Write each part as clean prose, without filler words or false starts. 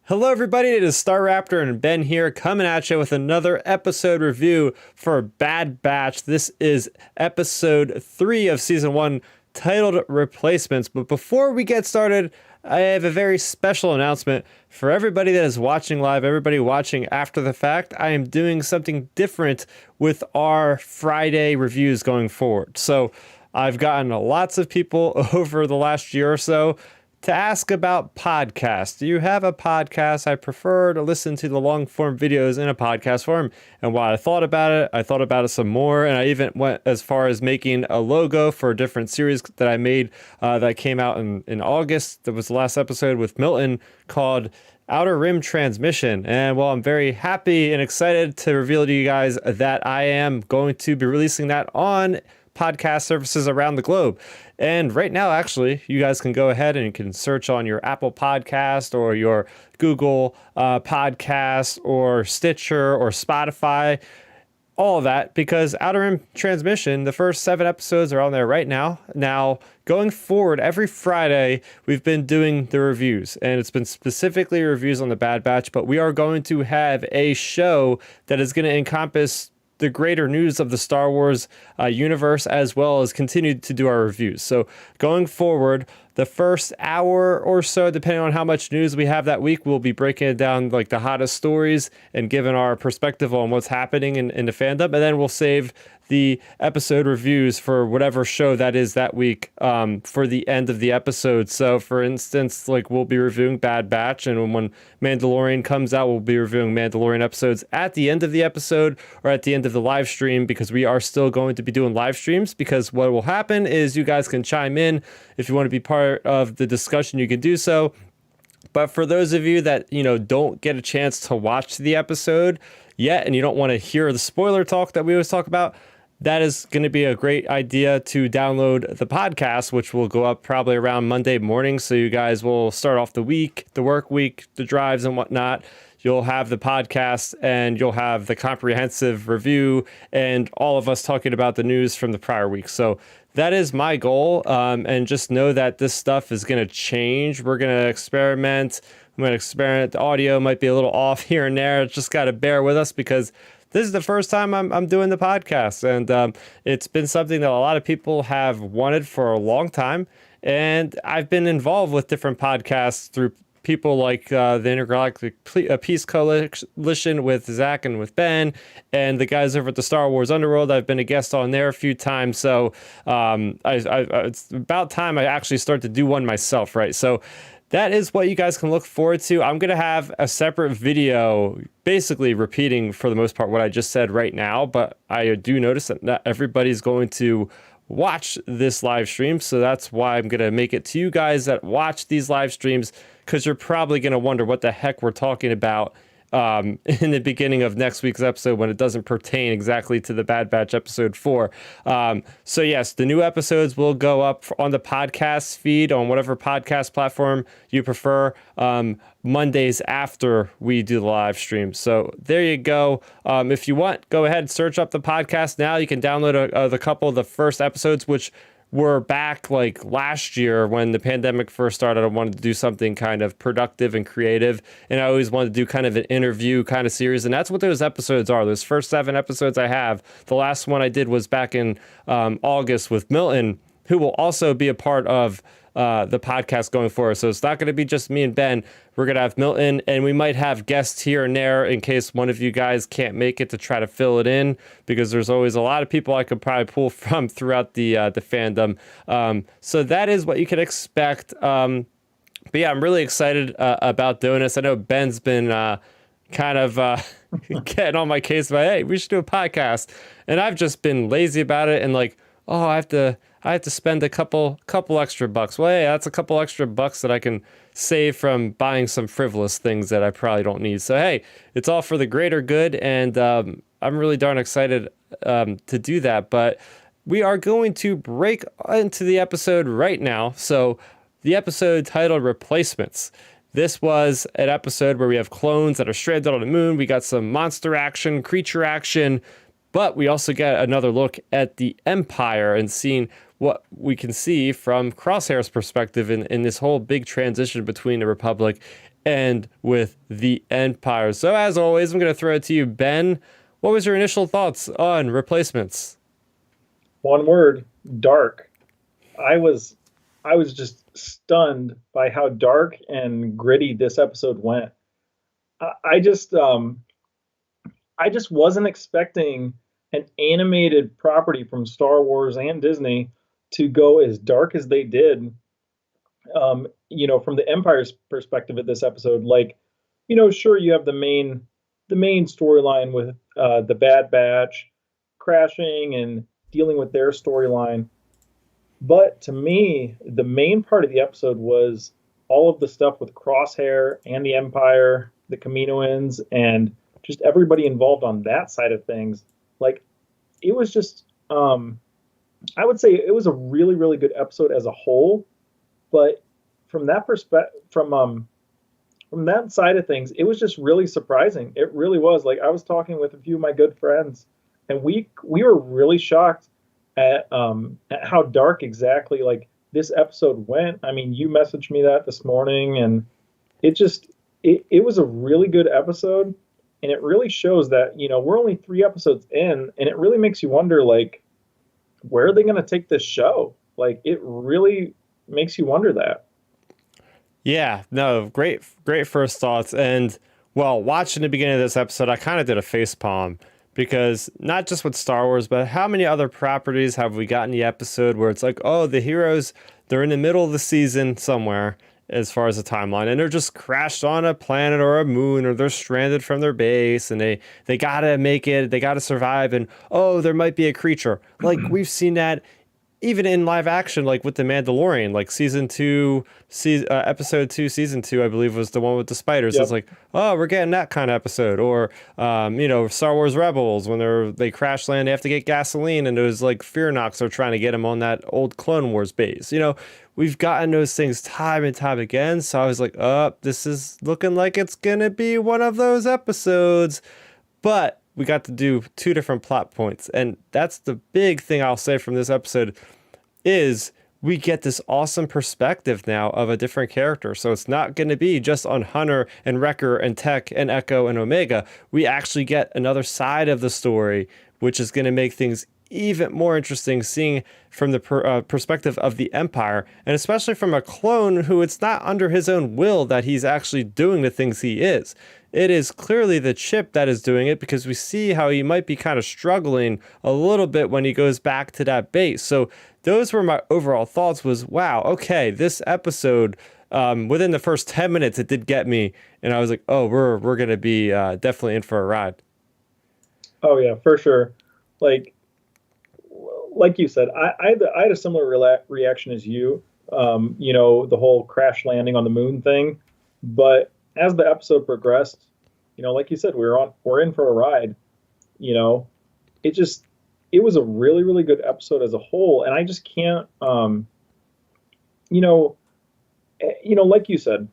Hello, everybody. It is Star Raptor and Ben here coming at you with another episode review for Bad Batch. This is episode 3 of season 1 titled Replacements. But before we get started, I have a very special announcement for everybody that is watching live, everybody watching after the fact. I am doing something different with our Friday reviews going forward. So I've gotten lots of people over the last year or so to ask about podcasts. Do you have a podcast? I prefer to listen to the long form videos in a podcast form. And while I thought about it some more. And I even went as far as making a logo for a different series that I made that came out in August. That was the last episode with Milton called Outer Rim Transmission. And well, I'm very happy and excited to reveal to you guys that I am going to be releasing that on podcast services around the globe. And right now, actually, you guys can go ahead and you can search on your Apple Podcast or your Google Podcast or Stitcher or Spotify, all of that, because Outer Rim Transmission, the first 7 episodes are on there right now. Now, going forward, every Friday, we've been doing the reviews, and it's been specifically reviews on the Bad Batch, but we are going to have a show that is going to encompass the greater news of the Star Wars universe, as well as continue to do our reviews. So going forward, the first hour or so, depending on how much news we have that week, we'll be breaking it down like the hottest stories and giving our perspective on what's happening in the fandom. And then we'll save the episode reviews for whatever show that is that week for the end of the episode. So for instance, like we'll be reviewing Bad Batch, and when Mandalorian comes out, we'll be reviewing Mandalorian episodes at the end of the episode or at the end of the live stream, because we are still going to be doing live streams, because what will happen is you guys can chime in. If you want to be part of the discussion, you can do so. But for those of you that, don't get a chance to watch the episode yet, and you don't want to hear the spoiler talk that we always talk about, that is going to be a great idea to download the podcast, which will go up probably around Monday morning. So you guys will start off the week, the work week, the drives and whatnot. You'll have the podcast and you'll have the comprehensive review and all of us talking about the news from the prior week. So that is my goal. And just know that this stuff is going to change. We're going to experiment. I'm going to experiment. The audio might be a little off here and there. Just got to bear with us, because this is the first time I'm doing the podcast, and it's been something that a lot of people have wanted for a long time. And I've been involved with different podcasts through people like the Intergalactic Peace Coalition with Zach and with Ben, and the guys over at the Star Wars Underworld. I've been a guest on there a few times, so it's about time I actually start to do one myself, right? So that is what you guys can look forward to. I'm going to have a separate video basically repeating for the most part what I just said right now, but I do notice that not everybody's going to watch this live stream. So that's why I'm going to make it to you guys that watch these live streams, because you're probably going to wonder what the heck we're talking about in the beginning of next week's episode, when it doesn't pertain exactly to the Bad Batch episode 4. So yes, the new episodes will go up on the podcast feed on whatever podcast platform you prefer, Mondays after we do the live stream. So there you go. If you want, go ahead and search up the podcast now. You can download the couple of the first episodes, which were back like last year when the pandemic first started. I wanted to do something kind of productive and creative, and I always wanted to do kind of an interview kind of series, and that's what those episodes are. Those first 7 episodes I have. The last one I did was back in August with Milton, who will also be a part of the podcast going forward. So it's not going to be just me and Ben. We're going to have Milton, and we might have guests here and there in case one of you guys can't make it, to try to fill it in, because there's always a lot of people I could probably pull from throughout the fandom. So that is what you can expect. But yeah, I'm really excited about doing this. I know Ben's been kind of getting on my case about, hey, we should do a podcast. And I've just been lazy about it, and like, oh, I have to spend a couple extra bucks. Well, hey, that's a couple extra bucks that I can save from buying some frivolous things that I probably don't need. So hey, it's all for the greater good, and I'm really darn excited to do that. But we are going to break into the episode right now. So the episode titled Replacements. This was an episode where we have clones that are stranded on the moon. We got some monster action, creature action, but we also get another look at the Empire and seeing what we can see from Crosshair's perspective in this whole big transition between the Republic and with the Empire. So as always, I'm going to throw it to you, Ben. What was your initial thoughts on Replacements? One word, dark. I was I was just stunned by how dark and gritty this episode went. I, I just um I just wasn't expecting an animated property from Star Wars and Disney to go as dark as they did. From the Empire's perspective at this episode, like, sure you have the main storyline with the Bad Batch crashing and dealing with their storyline. But to me, the main part of the episode was all of the stuff with Crosshair and the Empire, the Kaminoans, and just everybody involved on that side of things. Like, it was just, I would say it was a really, really good episode as a whole. But from that perspective, from that side of things, it was just really surprising. It really was. Like, I was talking with a few of my good friends, and we were really shocked at how dark exactly like this episode went. I mean, you messaged me that this morning, and it was a really good episode, and it really shows that we're only 3 episodes in, and it really makes you wonder, like, where are they going to take this show? Like, it really makes you wonder that. Yeah, no, great first thoughts. And well, watching the beginning of this episode, I kind of did a face palm because not just with Star Wars, but how many other properties have we gotten the episode where it's like, oh, the heroes, they're in the middle of the season somewhere as far as the timeline, and they're just crashed on a planet or a moon, or they're stranded from their base, and they gotta make it, they gotta survive, and oh, there might be a creature. Like we've seen that even in live action, like with the Mandalorian, like episode 2, season 2, I believe was the one with the spiders. It's Yep. like, oh, we're getting that kind of episode. Or, Star Wars Rebels, when they crash land, they have to get gasoline, and those like Fear Knocks are trying to get them on that old Clone Wars base. We've gotten those things time and time again. So I was like, oh, this is looking like it's gonna be one of those episodes. But we got to do 2 different plot points, and that's the big thing I'll say from this episode is we get this awesome perspective now of a different character. So it's not going to be just on Hunter and Wrecker and Tech and Echo and Omega. We actually get another side of the story, which is going to make things even more interesting, seeing from the perspective of the Empire, and especially from a clone who it's not under his own will that he's actually doing the things he is. It is clearly the chip that is doing it, because we see how he might be kind of struggling a little bit when he goes back to that base. So those were my overall thoughts was, wow, okay, this episode, within the first 10 minutes, it did get me. And I was like, oh, we're going to be definitely in for a ride. Oh yeah, for sure. Like like you said, I had a similar reaction as you. The whole crash landing on the moon thing. But as the episode progressed, like you said, we're in for a ride. You know, it just it was a really really good episode as a whole, and I just can't. You know, like you said,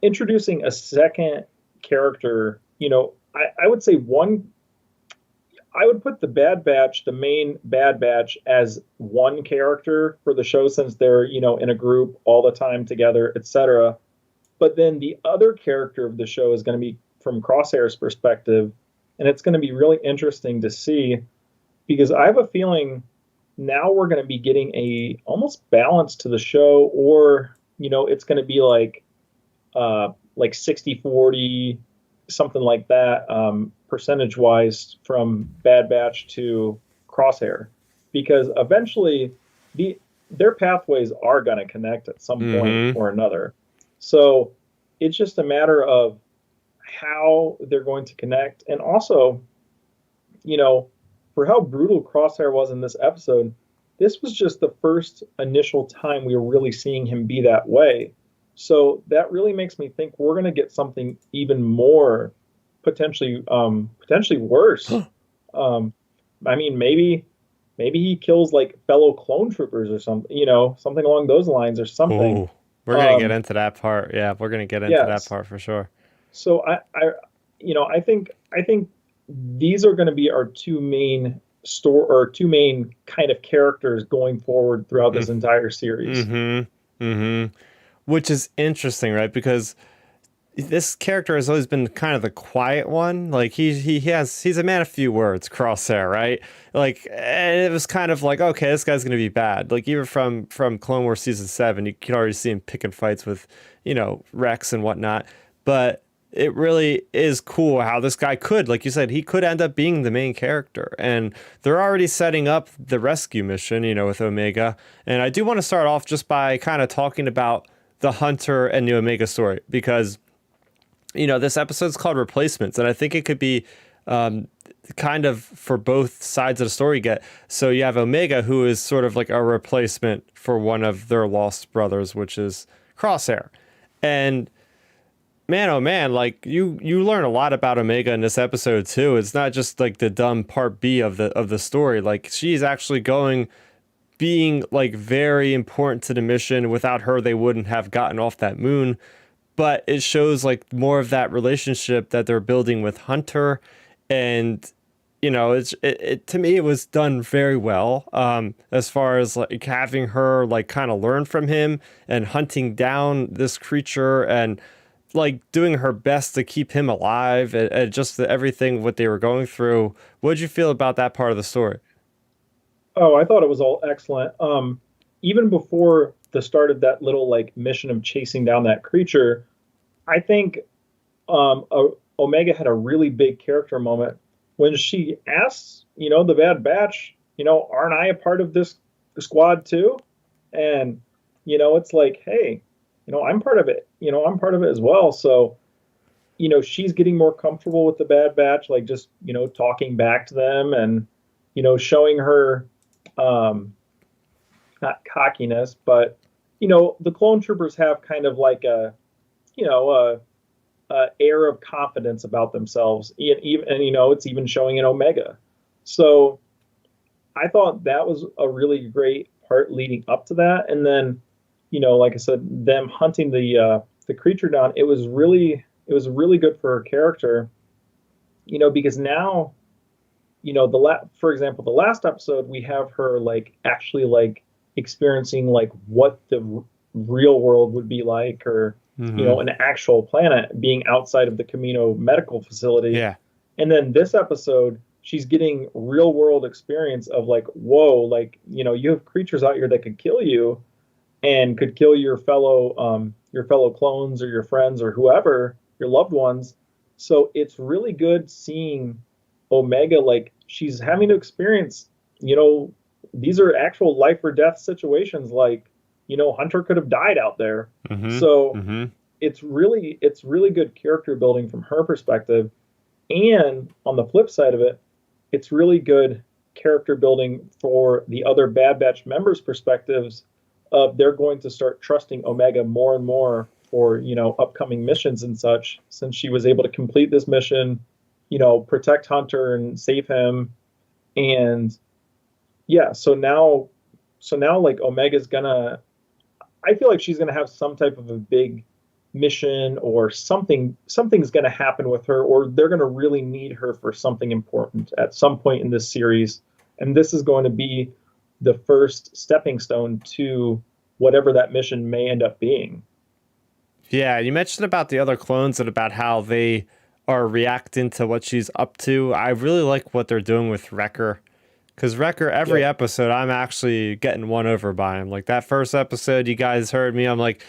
introducing a second character. I would say one. I would put the Bad Batch, the main Bad Batch, as one character for the show, since they're in a group all the time together, etc. But then the other character of the show is going to be from Crosshair's perspective, and it's going to be really interesting to see, because I have a feeling now we're going to be getting a almost balance to the show, or it's going to be like 60-40, something like that, percentage wise, from Bad Batch to Crosshair, because eventually their pathways are going to connect at some point Mm-hmm. or another. So it's just a matter of how they're going to connect, and also, you know, for how brutal Crosshair was in this episode, this was just the first initial time we were really seeing him be that way. So that really makes me think we're going to get something even more potentially worse. um, I mean, maybe he kills like fellow clone troopers or something, something along those lines or something. Oh, we're gonna get Um, into that part. Yeah, we're gonna get into that yes. part for sure. So I think these are going to be our two main kind of characters going forward throughout this entire series. Mm-hmm. Mm-hmm. Which is interesting, right? Because this character has always been kind of the quiet one. Like he's a man of few words, Crosshair, right? Like, and it was kind of like, okay, this guy's gonna be bad. Like even from Clone Wars season 7, you can already see him picking fights with, Rex and whatnot. But it really is cool how this guy could, like you said, he could end up being the main character. And they're already setting up the rescue mission, with Omega. And I do want to start off just by kind of talking about the Hunter and the Omega story, because this episode's called Replacements, and I think it could be kind of for both sides of the story. So you have Omega, who is sort of like a replacement for one of their lost brothers, which is Crosshair. And man, oh man, like you learn a lot about Omega in this episode too. It's not just like the dumb part B of the story. Like she's actually being like very important to the mission. Without her, they wouldn't have gotten off that moon. But it shows like more of that relationship that they're building with Hunter. And it to me, it was done very well, as far as like having her like kind of learn from him and hunting down this creature and like doing her best to keep him alive, and just everything what they were going through. What did you feel about that part of the story? Oh, I thought it was all excellent. Even before the start of that little like mission of chasing down that creature, I think Omega had a really big character moment when she asks, the Bad Batch, aren't I a part of this squad too? And it's like, hey, I'm part of it. I'm part of it as well. So, she's getting more comfortable with the Bad Batch, like just talking back to them and showing her not cockiness, but the clone troopers have kind of like a air of confidence about themselves, and it's even showing in Omega. So I thought that was a really great part leading up to that, and then like I said, them hunting the creature down. It was really good for her character, because now for example, the last episode we have her like actually like experiencing like what the real world would be like, or an actual planet, being outside of the Camino medical facility. Yeah. And then this episode, she's getting real world experience of like, whoa, like, you have creatures out here that could kill you and could kill your fellow clones or your friends or whoever, your loved ones. So it's really good seeing Omega, like she's having to experience, these are actual life or death situations. Like, Hunter could have died out there. So it's really good character building from her perspective. And on the flip side of it, it's really good character building for the other Bad Batch members' perspectives of they're going to start trusting Omega more and more for, upcoming missions and such, since she was able to complete this mission, protect Hunter and save him. And yeah, so now like Omega's I feel like she's gonna have some type of a big mission, or something's gonna happen with her, or they're gonna really need her for something important at some point in this series. And this is going to be the first stepping stone to whatever that mission may end up being. Yeah, you mentioned about the other clones and about how they are reacting to what she's up to. I really like what they're doing with Wrecker. Because Wrecker, every episode, I'm actually getting won over by him. Like that first episode, you guys heard me. I'm like,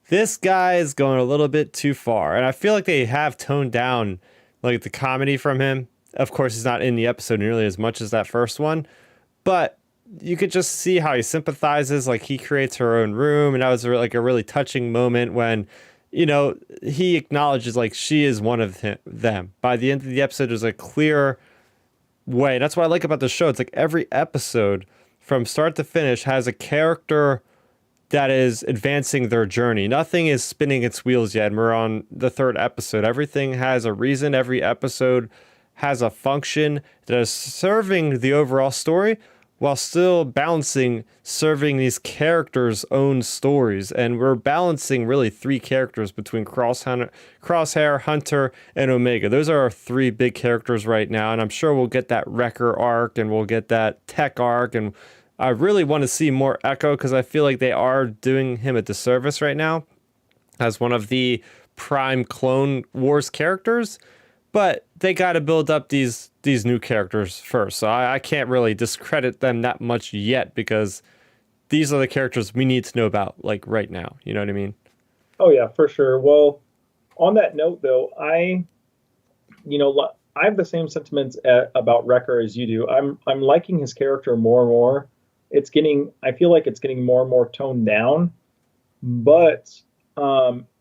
this guy is going a little bit too far. And I feel like they have toned down like the comedy from him. Of course, he's not in the episode nearly as much as that first one. But you could just see how he sympathizes. Like he creates her own room. And that was like a really touching moment when, he acknowledges like she is one of them. By the end of the episode, there's a clear way. That's what I like about the show. It's like every episode from start to finish has a character that is advancing their journey. Nothing is spinning its wheels yet. And we're on the third episode. Everything has a reason. Every episode has a function that is serving the overall story while still balancing serving these characters' own stories. And we're balancing really three characters between Crosshair, Hunter, and Omega. Those are our three big characters right now. And I'm sure we'll get that Wrecker arc and we'll get that Tech arc. And I really want to see more Echo because I feel like they are doing him a disservice right now as one of the prime Clone Wars characters, but they got to build up these new characters first. So I can't really discredit them that much yet because these are the characters we need to know about like right now. You know what I mean? Oh yeah, for sure. Well, on that note though, I have the same sentiments about Wrecker as you do. I'm liking his character more and more. I feel like it's getting more and more toned down, but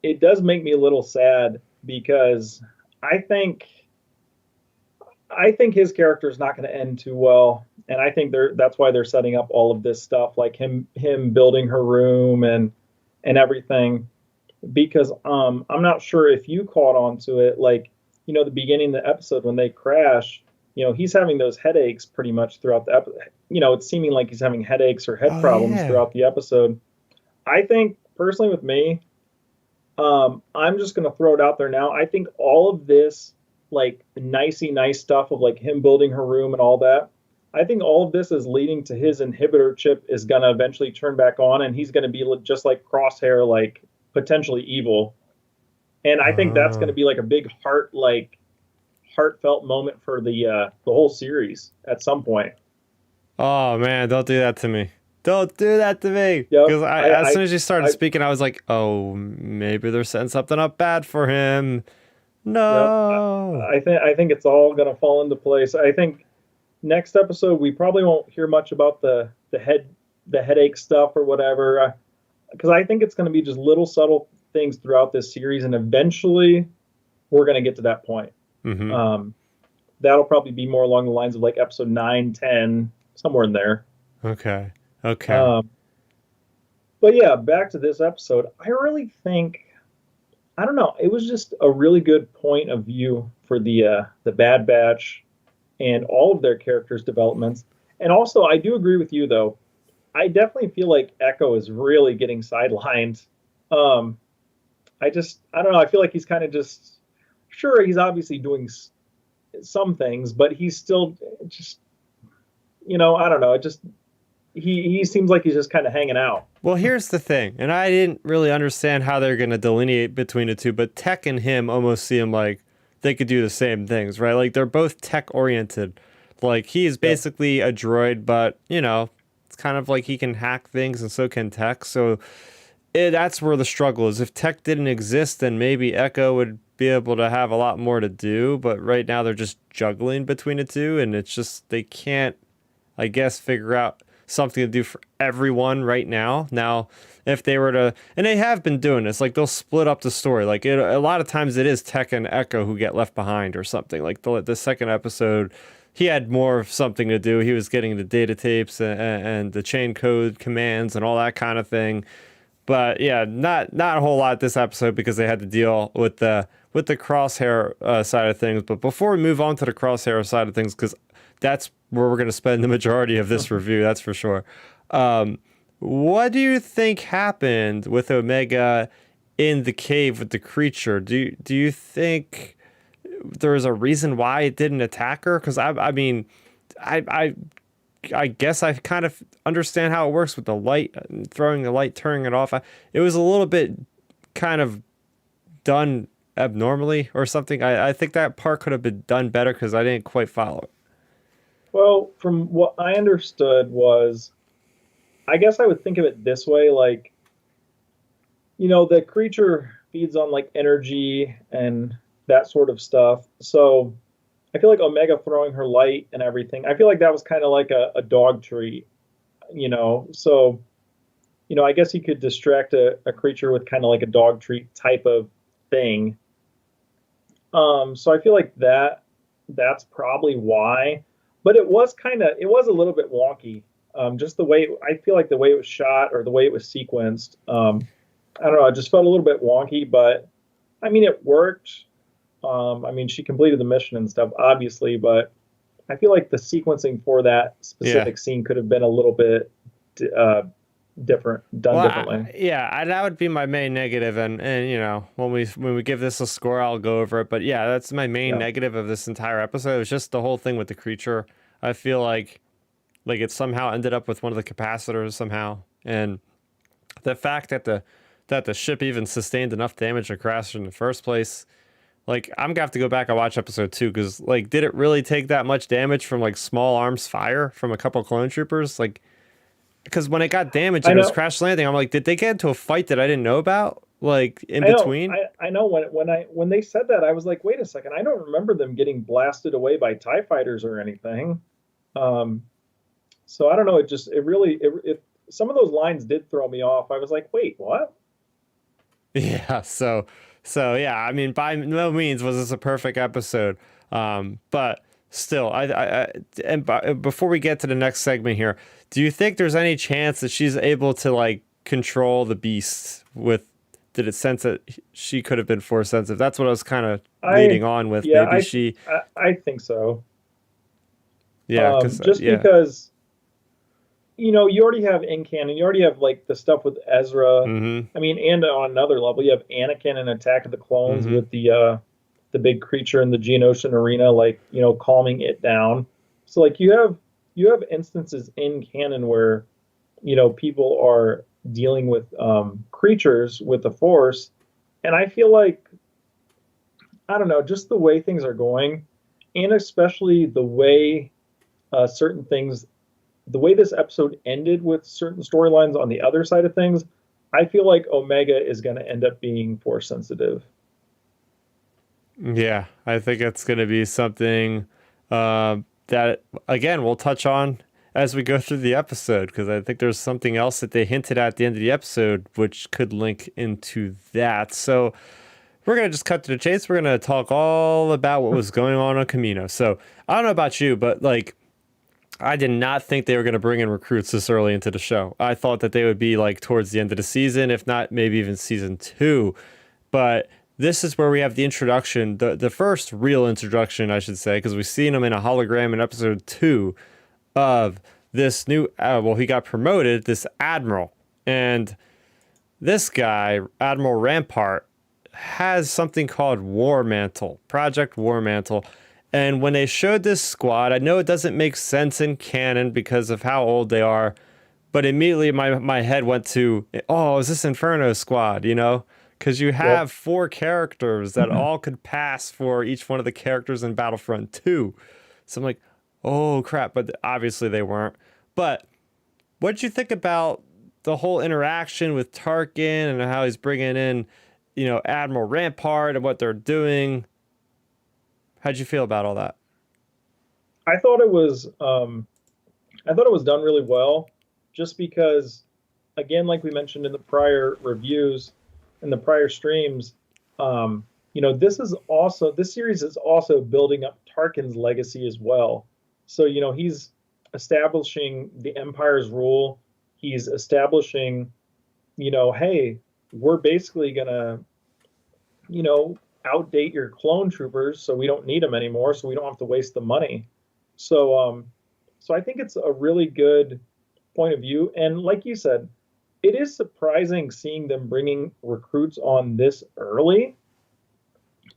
it does make me a little sad because I think I think his character is not going to end too well, and I think that's why they're setting up all of this stuff, like him building her room and everything. Because I'm not sure if you caught on to it, like the beginning of the episode when they crash, he's having those headaches pretty much throughout the episode. It's seeming like he's having headaches or head Oh problems yeah. throughout the episode. I think personally with me, I'm just going to throw it out there now. I think all of this, like nicey nice stuff of like him building her room and all that, I think all of this is leading to his inhibitor chip is going to eventually turn back on, and he's going to be just like Crosshair, like potentially evil. And I think that's going to Oh. be like a big heartfelt moment for the whole series at some point. Oh man, don't do that to me. Don't do that to me. Yep. Because as soon as you started speaking, I was like, oh, maybe they're setting something up bad for him. Yep. No. I think it's all going to fall into place. I think next episode we probably won't hear much about the headache stuff or whatever, because I think it's going to be just little subtle things throughout this series, and eventually we're going to get to that point. Mm-hmm. That'll probably be more along the lines of like episode 9, 10, somewhere in there. Okay. Okay. Um, but yeah, back to this episode. I really think I don't know. It was just a really good point of view for the Bad Batch and all of their characters' developments. And also, I do agree with you though. I definitely feel like Echo is really getting sidelined. Um, I don't know. I feel like he's kind of just sure he's obviously doing some things, but he's still just I don't know. It just he seems like he's just kind of hanging out. Well, here's the thing, and I didn't really understand how they're going to delineate between the two, but Tech and him almost seem like they could do the same things, right? Like they're both tech oriented. Like he is Yep. basically a droid, but it's kind of like he can hack things, and so can Tech. So that's where the struggle is. If Tech didn't exist, then maybe Echo would be able to have a lot more to do. But right now they're just juggling between the two, and it's just they can't, I guess, figure out something to do for everyone right now. Now, if they were to, and they have been doing this, like they'll split up the story. Like a lot of times it is Tech and Echo who get left behind or something. Like the second episode, he had more of something to do. He was getting the data tapes and the chain code commands and all that kind of thing. But yeah, not a whole lot this episode because they had to deal with the Crosshair side of things. But before we move on to the Crosshair side of things, because that's where we're going to spend the majority of this review, that's for sure. What do you think happened with Omega in the cave with the creature? Do you think there's a reason why it didn't attack her? Because I mean, I guess I kind of understand how it works with the light, throwing the light, turning it off. It was a little bit kind of done abnormally or something. I think that part could have been done better because I didn't quite follow it. Well, from what I understood was, I guess I would think of it this way, like, the creature feeds on like energy and that sort of stuff. So I feel like Omega throwing her light and everything, I feel like that was kind of like a dog treat, So, I guess you could distract a creature with kind of like a dog treat type of thing. So I feel like that's probably why. But it was a little bit wonky. Just the way I feel like the way it was shot or the way it was sequenced. I don't know. It just felt a little bit wonky, but I mean, it worked. I mean, she completed the mission and stuff, obviously, but I feel like the sequencing for that Yeah. specific scene could have been a little bit uh, done Well, differently. that would be my main negative, and when we give this a score, I'll go over it. But yeah, that's my main Yeah. negative of this entire episode. It was just the whole thing with the creature. I feel like it somehow ended up with one of the capacitors somehow, and the fact that that the ship even sustained enough damage to crash in the first place. Like, I'm gonna have to go back and watch episode 2 because, like, did it really take that much damage from like small arms fire from a couple clone troopers? Like, because when it got damaged I and it was know, crash landing, I'm like, did they get into a fight that I didn't know about? Like in I know, between? I know when they said that, I was like, wait a second, I don't remember them getting blasted away by TIE fighters or anything. Um, so I don't know. It some of those lines did throw me off. I was like, wait, what? Yeah. So yeah. I mean, by no means was this a perfect episode. But still, before we get to the next segment here, do you think there's any chance that she's able to like control the beast with? Did it sense that she could have been force sensitive? That's what I was kind of I leading on with. Yeah, Maybe she, I think so. yeah, because Just yeah. because you already have in canon, you already have like the stuff with Ezra. Mm-hmm. I mean, and on another level, you have Anakin in Attack of the Clones Mm-hmm. with the big creature in the Geonosian arena, like calming it down. So like you have instances in canon where people are dealing with creatures with the Force, and I feel like I don't know, just the way things are going, and especially the way certain things the way this episode ended with certain storylines on the other side of things, I feel like Omega is going to end up being force sensitive. Yeah, I think it's going to be something that, again, we'll touch on as we go through the episode, because I think there's something else that they hinted at the end of the episode, which could link into that. So we're going to just cut to the chase. We're going to talk all about what was going on Camino. So I don't know about you, but like, I did not think they were going to bring in recruits this early into the show. I thought that they would be like towards the end of the season, if not maybe even season 2. But this is where we have the introduction, the first real introduction, I should say, because we've seen him in a hologram in episode 2 of this new, well, he got promoted, this admiral. And this guy, Admiral Rampart, has something called War Mantle, Project War Mantle. And when they showed this squad, I know it doesn't make sense in canon because of how old they are, but immediately my head went to, oh, is this Inferno Squad, you know? Because you Yep. have 4 characters that all could pass for each one of the characters in Battlefront 2. So I'm like, oh crap, but obviously they weren't. But what did you think about the whole interaction with Tarkin and how he's bringing in, Admiral Rampart and what they're doing? How'd you feel about all that? I thought it was I thought it was done really well, just because, again, like we mentioned in the prior reviews, in the prior streams, this series is also building up Tarkin's legacy as well. So he's establishing the Empire's rule. He's establishing, hey, we're basically gonna, you know, outdate your clone troopers, so we don't need them anymore, so we don't have to waste the money. So I think it's a really good point of view. And like you said, it is surprising seeing them bringing recruits on this early.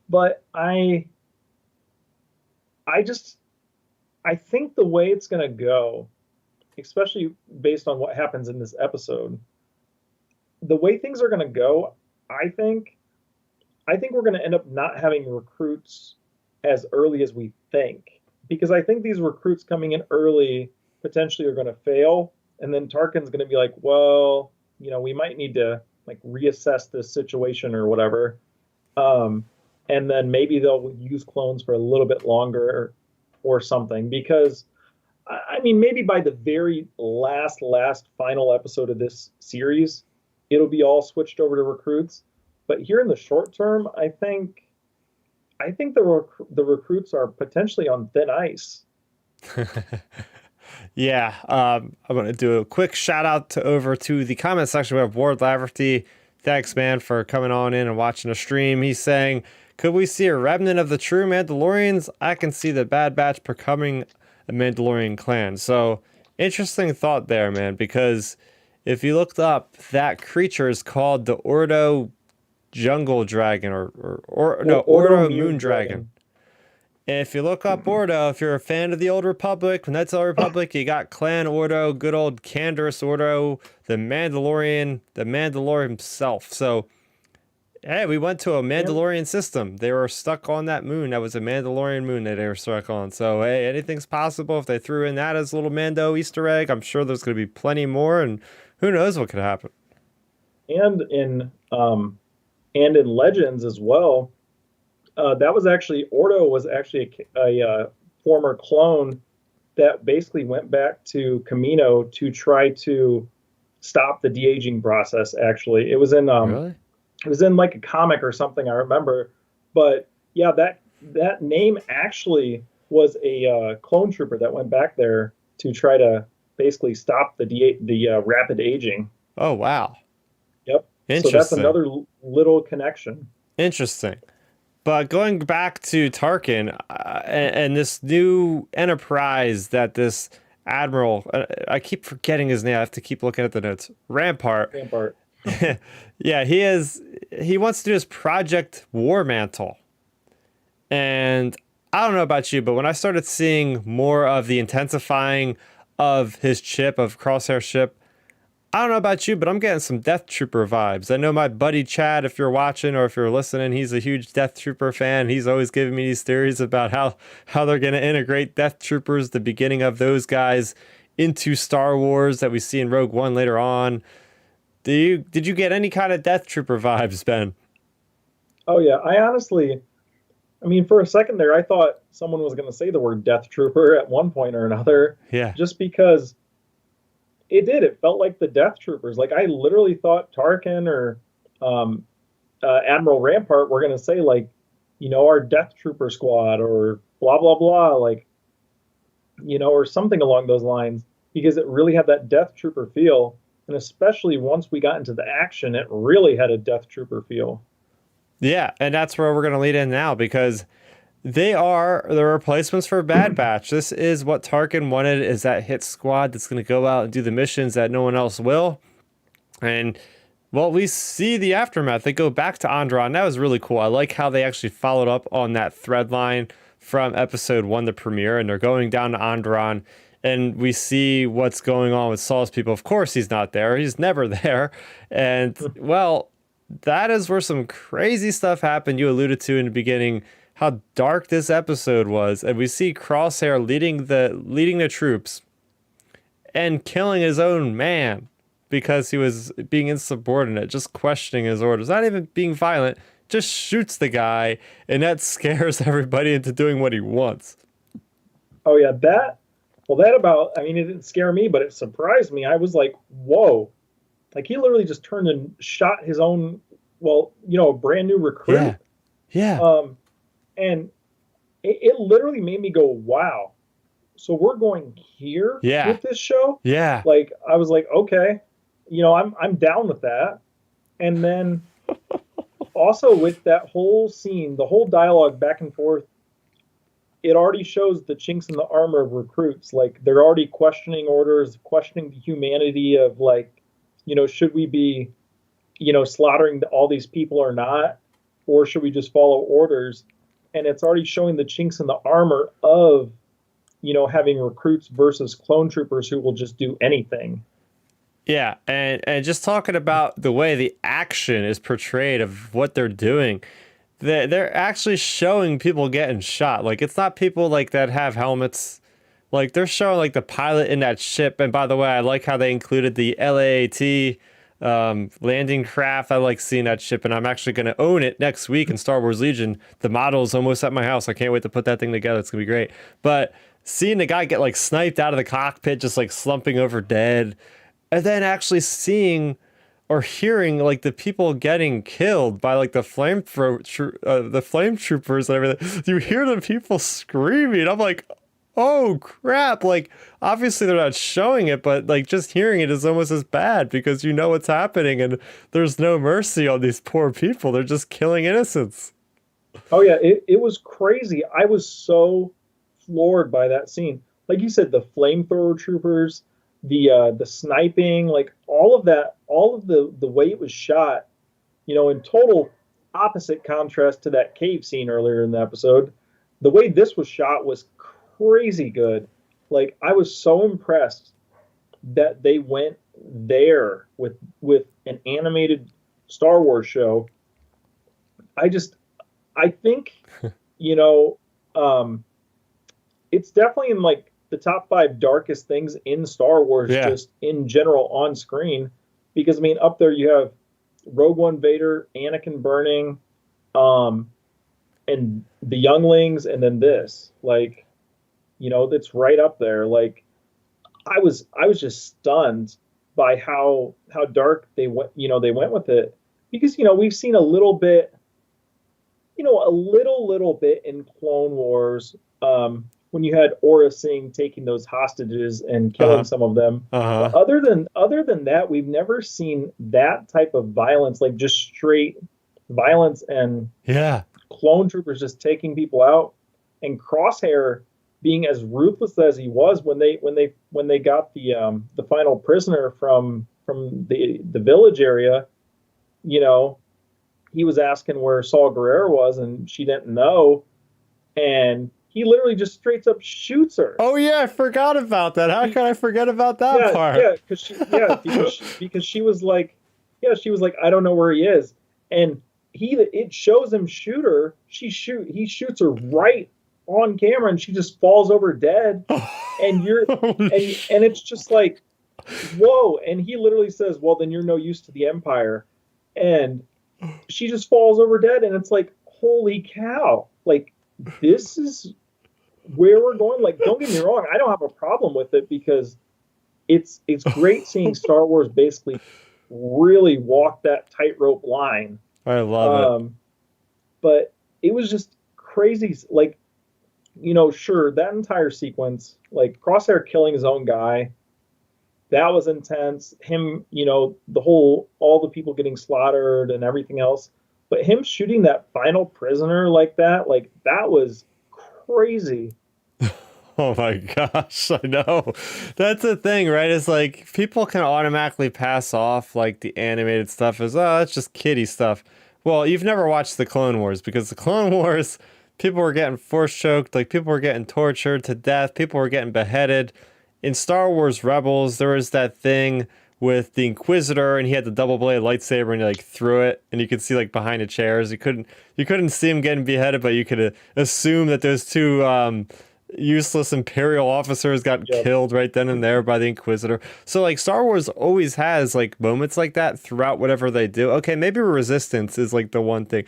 But I just, I think the way it's going to go, especially based on what happens in this episode, the way things are going to go, I think, I think we're going to end up not having recruits as early as we think, because I think these recruits coming in early potentially are going to fail, and then Tarkin's going to be like, well, we might need to like reassess this situation or whatever, and then maybe they'll use clones for a little bit longer or something, because I mean, maybe by the very last final episode of this series, it'll be all switched over to recruits. But here in the short term, I think the recruits are potentially on thin ice. Yeah, I'm going to do a quick shout out over to the comment section. We have Ward Laverty. Thanks, man, for coming on in and watching the stream. He's saying, could we see a remnant of the true Mandalorians? I can see the Bad Batch becoming a Mandalorian clan. So, interesting thought there, man, because if you looked up, that creature is called the Ordo Jungle Dragon or no, Ordo Ordo Moon Moon Dragon. If you look up Ordo, if you're a fan of the Old Republic, Knights of the Old Republic, you got Clan Ordo, good old Canderous Ordo, the Mandalorian himself. So, hey, we went to a And Mandalorian system. They were stuck on that moon. That was a Mandalorian moon that they were stuck on. So, hey, anything's possible. If they threw in that as a little Mando Easter egg, I'm sure there's going to be plenty more, and who knows what could happen. and in Legends as well. That was actually Ordo was actually a former clone that basically went back to Camino to try to stop the de-aging process. Actually, Really? it was in like a comic or something, I remember. But yeah, that name actually was a clone trooper that went back there to try to basically stop the rapid aging. Oh, wow. Yep. So that's Interesting. another little connection. Interesting. But going back to Tarkin and this new enterprise that this admiral, I keep forgetting his name. I have to keep looking at the notes. Rampart. Rampart. Yeah, he wants to do his Project War Mantle. And I don't know about you, but when I started seeing more of the intensifying of his chip, of Crosshair ship, I don't know about you, but I'm getting some Death Trooper vibes. I know my buddy Chad, if you're watching or if you're listening, he's a huge Death Trooper fan. He's always giving me these theories about how they're going to integrate Death Troopers, the beginning of those guys, into Star Wars that we see in Rogue One later on. Did you get any kind of Death Trooper vibes, Ben? Oh yeah, I mean, for a second there, I thought someone was going to say the word Death Trooper at one point or another, Yeah. just because it did. It felt like the Death Troopers. Like I literally thought Tarkin or um, Admiral Rampart were going to say like, our Death Trooper squad or blah blah blah, like, or something along those lines, because it really had that Death Trooper feel, and especially once we got into the action, it really had a Death Trooper feel. Yeah, and that's where we're going to lead in now because they are the replacements for Bad Batch. This is what Tarkin wanted, is that hit squad that's going to go out and do the missions that no one else will. And, well, we see the aftermath. They go back to Andron. That was really cool. I like how they actually followed up on that thread line from episode 1, the premiere, and they're going down to Andron. And we see what's going on with Saul's people. Of course, he's not there. He's never there. And, well, that is where some crazy stuff happened. You alluded to in the beginning how dark this episode was, and we see Crosshair leading the troops and killing his own man because he was being insubordinate, just questioning his orders, not even being violent, just shoots the guy, and that scares everybody into doing what he wants. Oh yeah, I mean, it didn't scare me, but it surprised me. I was like, whoa. Like he literally just turned and shot his own, a brand new recruit. Yeah. Yeah. And it literally made me go, wow. So we're going here Yeah. with this show? Yeah. Like I was like, okay, I'm down with that. And then also with that whole scene, the whole dialogue back and forth, it already shows the chinks in the armor of recruits. Like they're already questioning orders, questioning the humanity of like, should we be, slaughtering all these people or not? Or should we just follow orders? And it's already showing the chinks in the armor of, having recruits versus clone troopers who will just do anything. Yeah, and just talking about the way the action is portrayed of what they're doing, they're actually showing people getting shot. Like it's not people like that have helmets. Like they're showing like the pilot in that ship. And by the way, I like how they included the LAAT landing craft. I like seeing that ship, and I'm actually going to own it next week in Star Wars Legion. The model is almost at my house. I can't wait to put that thing together. It's going to be great. But seeing the guy get like sniped out of the cockpit, just like slumping over dead, and then actually seeing or hearing like the people getting killed by like the the flame troopers and everything. You hear the people screaming. I'm like, oh crap. Like obviously they're not showing it, but like just hearing it is almost as bad because you know what's happening and there's no mercy on these poor people. They're just killing innocents. Oh yeah, it was crazy. I was so floored by that scene. Like you said, the flamethrower troopers, the sniping, like all of that, all of the way it was shot, in total opposite contrast to that cave scene earlier in the episode. the way this was shot was crazy good. Like I was so impressed that they went there with an animated Star Wars show. I just I think you know um it's definitely in like the top five darkest things in Star Wars, Yeah. just in general on screen. Because I mean, up there you have Rogue One, Vader, Anakin burning, um, and the younglings, and then this. Like, that's right up there. Like, I was just stunned by how dark they went. They went with it because we've seen a little bit, a little bit in Clone Wars, when you had Aura Singh taking those hostages and killing Uh-huh. some of them. But Uh-huh. other than that, we've never seen that type of violence, like just straight violence and Yeah. clone troopers just taking people out, and Crosshair being as ruthless as he was when they got the final prisoner from the village area. You know, he was asking where Saw Gerrera was, and she didn't know, and he literally just straight up shoots her. Oh yeah, I forgot about that. How He, can I forget about that yeah, part? yeah, because she was like, yeah, she was like, I don't know where he is, and it shows him shoot her. He shoots her right on camera, and she just falls over dead. And you're Holy and it's just like, whoa. And he literally says, well, then you're no use to the Empire, and she just falls over dead, and it's like, holy cow, like this is where we're going. Like, don't get me wrong, I don't have a problem with it because it's great seeing Star Wars basically really walk that tightrope line. I love it. Um, but it was just crazy. Like, sure, that entire sequence, like Crosshair killing his own guy, that was intense. Him, all the people getting slaughtered and everything else. But him shooting that final prisoner like that was crazy. Oh my gosh, I know. That's the thing, right? It's like people can automatically pass off like the animated stuff as, oh, that's just kiddie stuff. Well, you've never watched the Clone Wars because the Clone Wars, people were getting force choked, like people were getting tortured to death, people were getting beheaded. In Star Wars Rebels, there was that thing with the Inquisitor, and he had the double blade lightsaber, and he like threw it, and you could see like behind the chairs. You couldn't see him getting beheaded, but you could assume that those two useless Imperial officers got Yep. killed right then and there by the Inquisitor. So like Star Wars always has like moments like that throughout whatever they do. Okay, maybe Resistance is like the one thing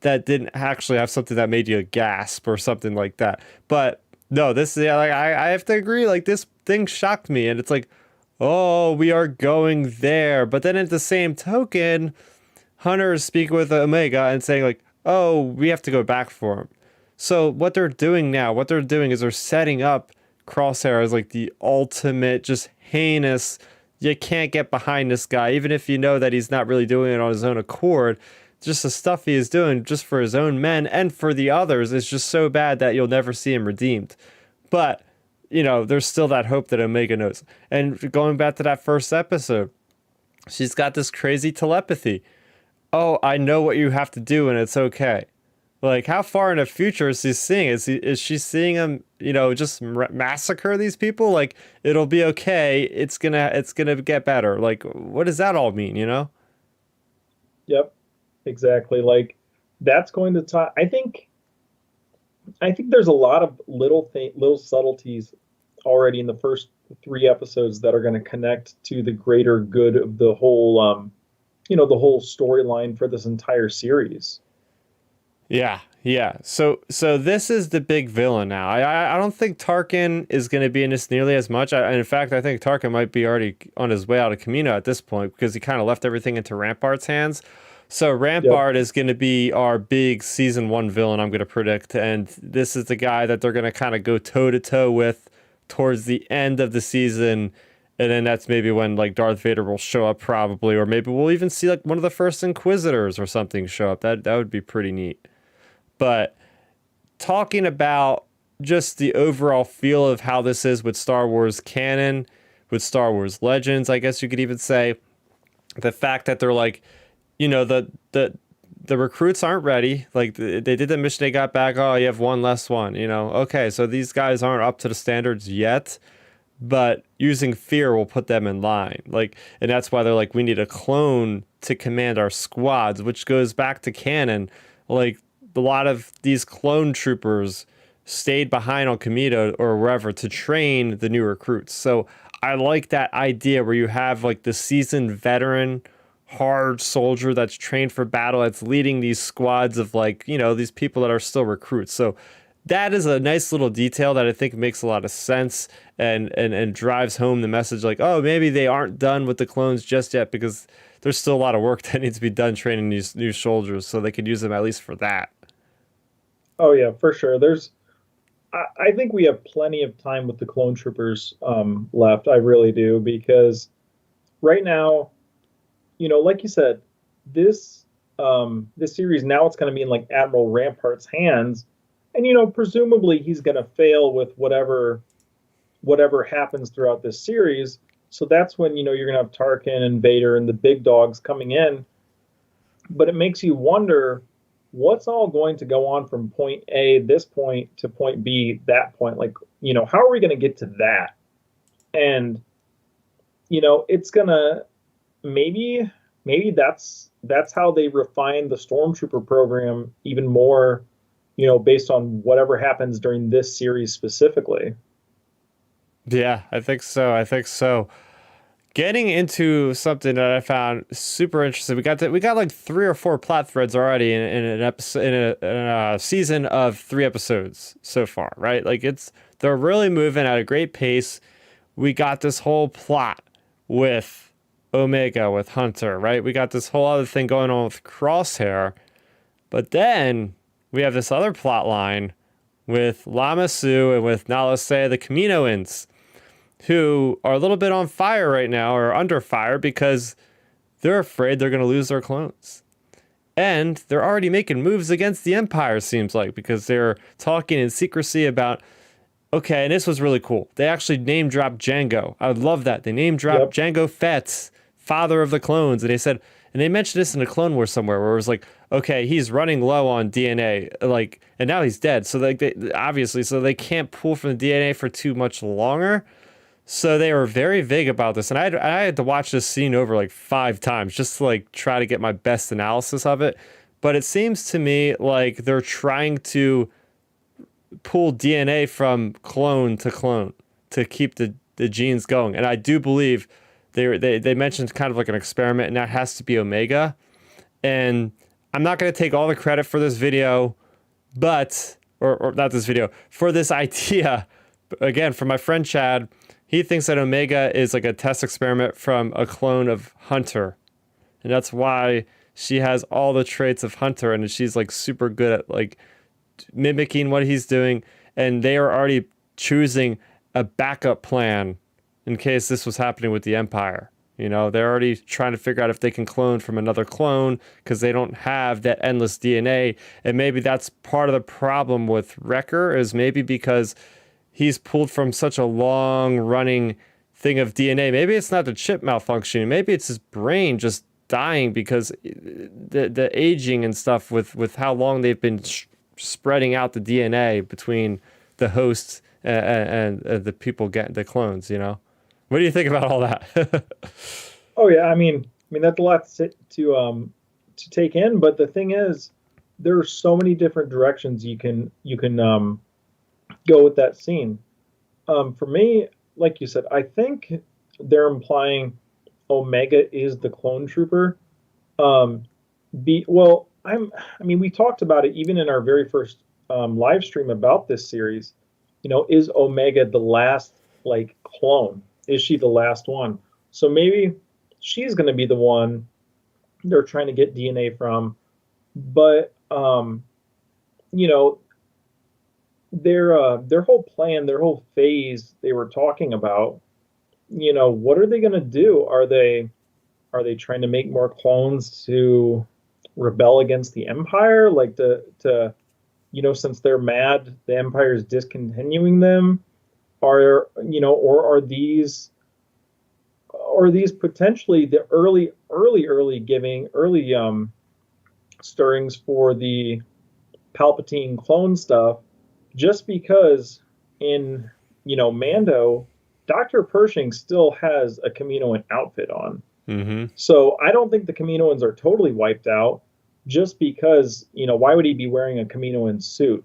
that didn't actually have something that made you gasp or something like that. But no, this, yeah, like I have to agree, like this thing shocked me, and it's like, oh, we are going there. But then at the same token, Hunter is speaking with Omega and saying like, oh, we have to go back for him. So what they're doing is they're setting up Crosshair as like the ultimate, just heinous. You can't get behind this guy, even if you know that he's not really doing it on his own accord. Just the stuff he is doing just for his own men and for the others is just so bad that you'll never see him redeemed. But, there's still that hope that Omega knows. And going back to that first episode, she's got this crazy telepathy. Oh, I know what you have to do and it's okay. Like, how far in the future is he seeing? Is she seeing him, just massacre these people? Like, it'll be okay. It's gonna get better. Like, what does that all mean? Yep. Exactly. Like that's going to tie. I think there's a lot of little subtleties already in the first three episodes that are going to connect to the greater good of the whole, the whole storyline for this entire series. Yeah, yeah. So this is the big villain now. I don't think Tarkin is going to be in this nearly as much. In fact, I think Tarkin might be already on his way out of Kamino at this point because he kind of left everything into Rampart's hands. So Yep. Rampart is going to be our big season one villain, I'm going to predict, and this is the guy that they're going to kind of go toe to toe with towards the end of the season. And then that's maybe when like Darth Vader will show up probably, or maybe we'll even see like one of the first Inquisitors or something show up. That would be pretty neat. But talking about just the overall feel of how this is with Star Wars canon, with Star Wars Legends, I guess you could even say the fact that they're like, the the recruits aren't ready. Like they did the mission, they got back. Oh, you have one less one. Okay, so these guys aren't up to the standards yet, but using fear will put them in line. And that's why they're like, we need a clone to command our squads, which goes back to canon. Like a lot of these clone troopers stayed behind on Kamino or wherever to train the new recruits. So I like that idea where you have like the seasoned veteran hard soldier that's trained for battle that's leading these squads of these people that are still recruits. So that is a nice little detail that I think makes a lot of sense and drives home the message like, oh, maybe they aren't done with the clones just yet because there's still a lot of work that needs to be done training these new soldiers, so they could use them at least for that. Oh yeah, for sure. I think we have plenty of time with the clone troopers left. I really do, because right now, like you said, this series now it's going to be in like Admiral Rampart's hands, and presumably he's going to fail with whatever happens throughout this series. So that's when you're going to have Tarkin and Vader and the big dogs coming in. But it makes you wonder what's all going to go on from point A, this point, to point B, that point. Like, how are we going to get to that? And it's gonna maybe that's how they refine the stormtrooper program even more, based on whatever happens during this series specifically. Yeah, I think so. I think so. Getting into something that I found super interesting. We got like 3 or 4 plot threads already in an episode in a season of 3 episodes so far, right? They're really moving at a great pace. We got this whole plot with Omega, with Hunter, right? We got this whole other thing going on with Crosshair, but then we have this other plot line with Lama Su and with Nala Se, the Kaminoans, who are a little bit on fire right now, or under fire, because they're afraid they're going to lose their clones. And they're already making moves against the Empire, seems like, because they're talking in secrecy about, okay, and this was really cool. They actually name dropped Jango. I love that. They name dropped Jango Fett, father of the clones. And they mentioned this in a Clone Wars somewhere where it was like, okay, he's running low on DNA, and now he's dead. So so they can't pull from the DNA for too much longer. So they were very vague about this, and I had to watch this scene over like 5 times just to try to get my best analysis of it. But it seems to me like they're trying to pull DNA from clone to clone to keep the genes going, and I do believe they mentioned kind of like an experiment, and that has to be Omega. And I'm not going to take all the credit for this video, but or not this video, for this idea. Again, from my friend Chad. He thinks that Omega is like a test experiment from a clone of Hunter. And that's why she has all the traits of Hunter, and she's like super good at mimicking what he's doing. And they are already choosing a backup plan in case this was happening with the Empire. They're already trying to figure out if they can clone from another clone because they don't have that endless DNA. And maybe that's part of the problem with Wrecker, is maybe because he's pulled from such a long running thing of DNA. Maybe it's not the chip malfunctioning. Maybe it's his brain just dying because the aging and stuff with how long they've been spreading out the DNA between the hosts and the people getting the clones. What do you think about all that? Oh yeah, I mean that's a lot to take in. But the thing is, there are so many different directions you can go with that scene. For me, like you said, I think they're implying Omega is the clone trooper. We talked about it even in our very first live stream about this series. Is Omega the last clone? Is she the last one? So maybe she's going to be the one they're trying to get DNA from. But their whole plan, their whole phase they were talking about, what are they going to do? Are they trying to make more clones to rebel against the Empire, to since they're mad the Empire is discontinuing them? Or are these potentially the early stirrings for the Palpatine clone stuff, just because in Mando, Dr. Pershing still has a Kaminoan outfit on. Mm-hmm. So I don't think the Kaminoans are totally wiped out, just because why would he be wearing a Kaminoan suit?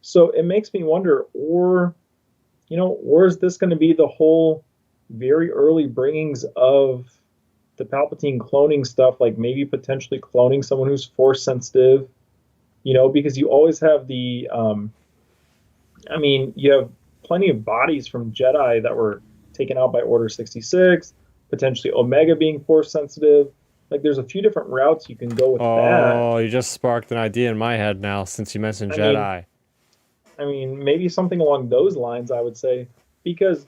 So it makes me wonder, or is this going to be the whole very early bringings of the Palpatine cloning stuff, like maybe potentially cloning someone who's force sensitive, because you always have you have plenty of bodies from Jedi that were taken out by Order 66, potentially Omega being force sensitive. Like there's a few different routes you can go with that. Oh, you just sparked an idea in my head now since you mentioned I mean, Jedi. maybe something along those lines, I would say, because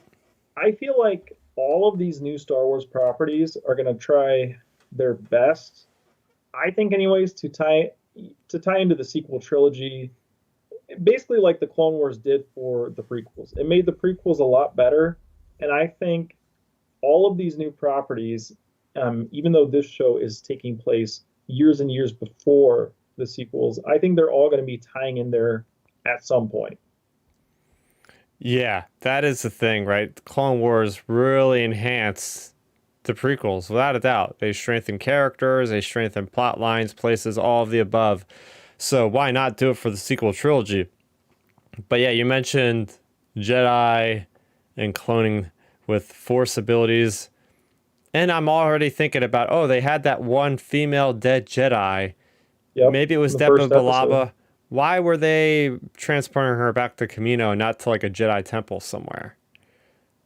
I feel like all of these new Star Wars properties are going to try their best, I think, anyways, to tie into the sequel trilogy, basically like the Clone Wars did for the prequels. It made the prequels a lot better, and I think all of these new properties, even though this show is taking place years and years before the sequels, I think they're all going to be tying in there at some point. Yeah, that is the thing, right? The Clone Wars really enhance the prequels, without a doubt. They strengthen characters, they strengthen plot lines, places, all of the above. So why not do it for the sequel trilogy? But yeah, you mentioned Jedi and cloning with Force abilities. And I'm already thinking about, oh, they had that one female dead Jedi. Yep, Maybe it in was the Depa first episode. Billaba. Why were they transporting her back to Kamino, not to like a Jedi temple somewhere?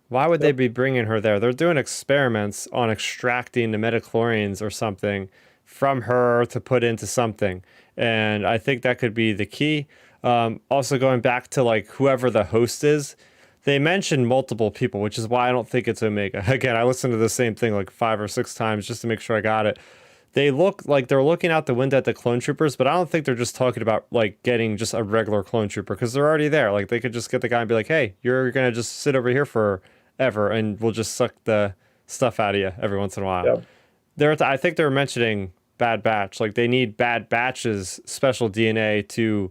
Why would they Yep. be bringing her there? They're doing experiments on extracting the metachlorians or something from her to put into something. And I think that could be the key. Also, going back to like whoever the host is, they mentioned multiple people, which is why I don't think it's Omega. Again, I listened to the same thing like 5 or 6 times just to make sure I got it. They look like they're looking out the window at the clone troopers, but I don't think they're just talking about like getting just a regular clone trooper because they're already there. Like they could just get the guy and be like, "Hey, you're gonna just sit over here forever, and we'll just suck the stuff out of you every once in a while." Yep. I think they're mentioning Bad Batch. Like they need Bad Batch's special DNA to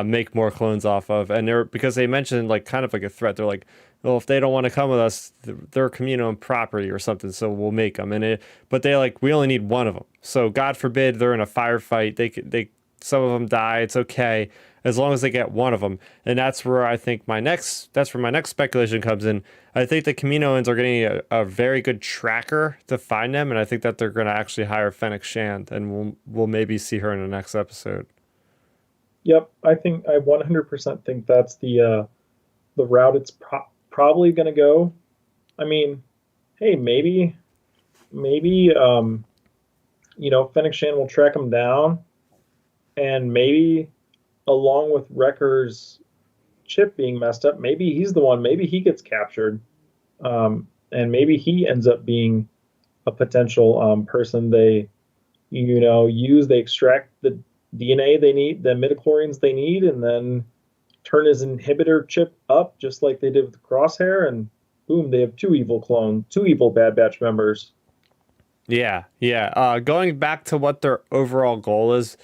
make more clones off of, and they're because they mentioned like kind of like a threat. They're like, well, if they don't want to come with us, they're communal property or something, so we'll make them. But they like we only need one of them. So God forbid they're in a firefight, they some of them die. It's okay as long as they get one of them, and that's where I think that's where my next speculation comes in. I think the Kaminoans are getting a very good tracker to find them, and I think that they're going to actually hire Fennec Shand, and we'll maybe see her in the next episode. Yep. I 100% think that's the route it's probably going to go. I mean, hey, maybe Fennec Shan will track him down, and maybe along with Wrecker's chip being messed up, maybe he's the one. Maybe he gets captured, and maybe he ends up being a potential person they use. They extract the DNA they need, the midichlorians they need, and then turn his inhibitor chip up just like they did with Crosshair, and boom, they have two evil Bad Batch members. Yeah, yeah. Going back to what their overall goal is,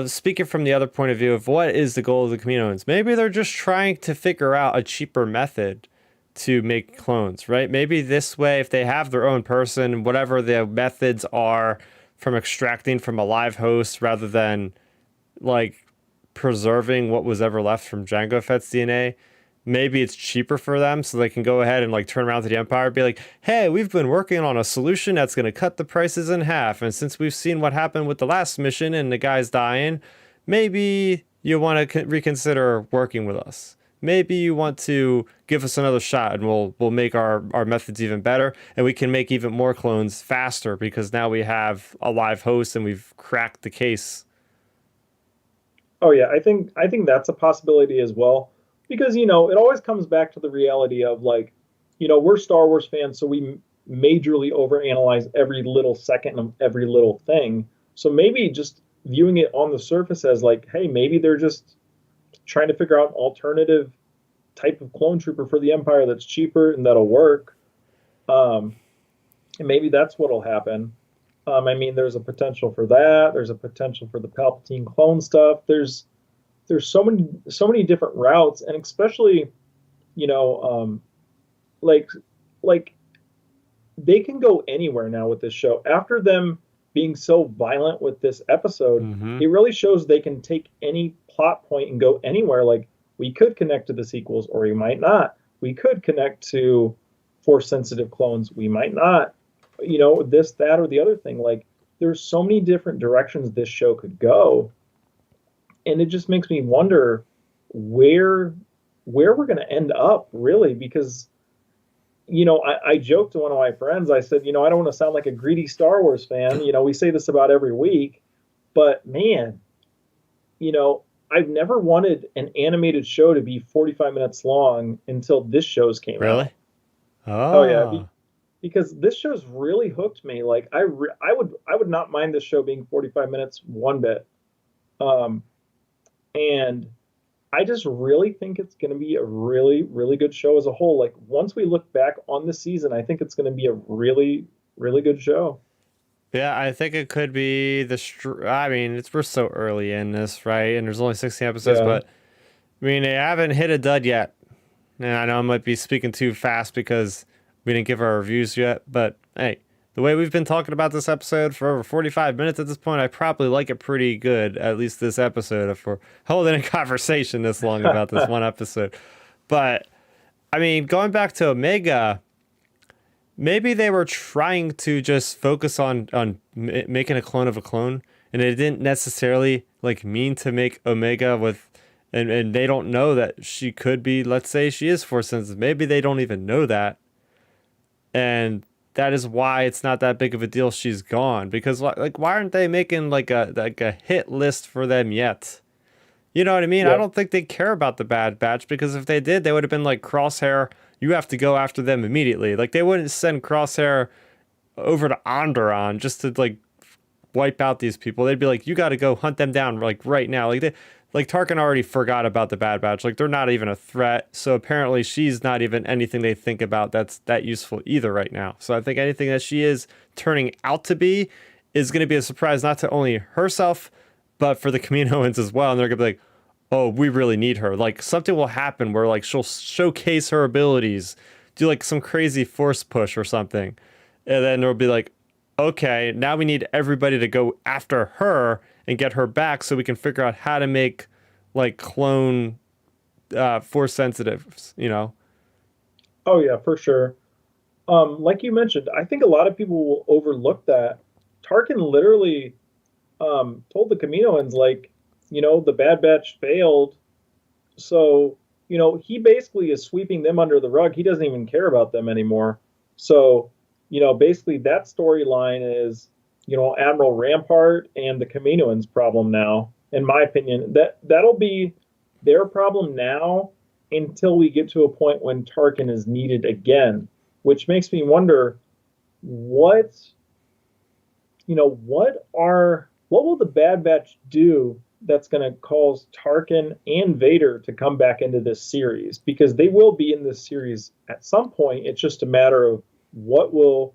speaking from the other point of view of what is the goal of the Kaminoans, maybe they're just trying to figure out a cheaper method to make clones, right? Maybe this way, if they have their own person, whatever the methods are from extracting from a live host rather than like preserving what was ever left from Jango Fett's DNA, maybe it's cheaper for them so they can go ahead and like turn around to the Empire and be like, hey, we've been working on a solution that's going to cut the prices in half. And since we've seen what happened with the last mission and the guy's dying, maybe you want to reconsider working with us. Maybe you want to give us another shot and we'll make our methods even better and we can make even more clones faster because now we have a live host and we've cracked the case. Oh yeah, I think that's a possibility as well, because it always comes back to the reality of like, we're Star Wars fans, so we majorly overanalyze every little second of every little thing. So maybe just viewing it on the surface as like, hey, maybe they're just trying to figure out an alternative type of clone trooper for the Empire that's cheaper and that'll work. And maybe that's what'll happen. I mean, there's a potential for that. There's a potential for the Palpatine clone stuff. There's so many different routes, and especially you know like like they can go anywhere now with this show. After them being so violent with this episode, Mm-hmm. it really shows they can take any plot point and go anywhere. Like we could connect to the sequels, or we might not. We could connect to force sensitive clones. We might not. This, that, or the other thing. Like there's so many different directions this show could go, and it just makes me wonder where we're going to end up, really, because I joked to one of my friends. I said, I don't want to sound like a greedy Star Wars fan. We say this about every week, but man, I've never wanted an animated show to be 45 minutes long until this show's came out. Really? Oh yeah, Oh. because this show's really hooked me. Like I would not mind this show being 45 minutes one bit. Um, and I just really think it's going to be a really, really good show as a whole. Like once we look back on the season, I think it's going to be a really, really good show. Yeah, I think it could be I mean, we're so early in this, right? And there's only 16 episodes, Yeah. but I mean, they haven't hit a dud yet. And I know I might be speaking too fast because we didn't give our reviews yet, but hey, the way we've been talking about this episode for over 45 minutes at this point, I probably like it pretty good, at least this episode, if we're holding a conversation this long about this one episode. But, I mean, going back to Omega, maybe they were trying to just focus on making a clone of a clone, and it didn't necessarily like mean to make Omega with, and they don't know that she could be. Let's say she is force sensitive. Maybe they don't even know that, and that is why it's not that big of a deal. She's gone because like why aren't they making like a hit list for them yet? You know what I mean? I Yep. don't think they care about the Bad Batch because if they did, they would have been like Crosshair. You have to go after them immediately. Like they wouldn't send Crosshair over to Onderon just to like wipe out these people. They'd be like, you got to go hunt them down like right now. Like Tarkin already forgot about the Bad Batch. Like they're not even a threat. So apparently she's not even anything they think about that's that useful either right now. So I think anything that she is turning out to be is going to be a surprise not to only herself but for the Kaminoans as well. And they're gonna be like, oh, we really need her. Like something will happen where like she'll showcase her abilities, do like some crazy force push or something, and then it'll be like, okay, now we need everybody to go after her and get her back so we can figure out how to make like clone force sensitives. You know? Oh yeah, for sure. Like you mentioned, I think a lot of people will overlook that. Tarkin literally told the Kaminoans, like, the Bad Batch failed, so he basically is sweeping them under the rug. He doesn't even care about them anymore. So basically that storyline is Admiral Rampart and the Kaminoans' problem now. In my opinion, that'll be their problem now until we get to a point when Tarkin is needed again, which makes me wonder what what will the Bad Batch do that's going to cause Tarkin and Vader to come back into this series, because they will be in this series at some point. It's just a matter of what will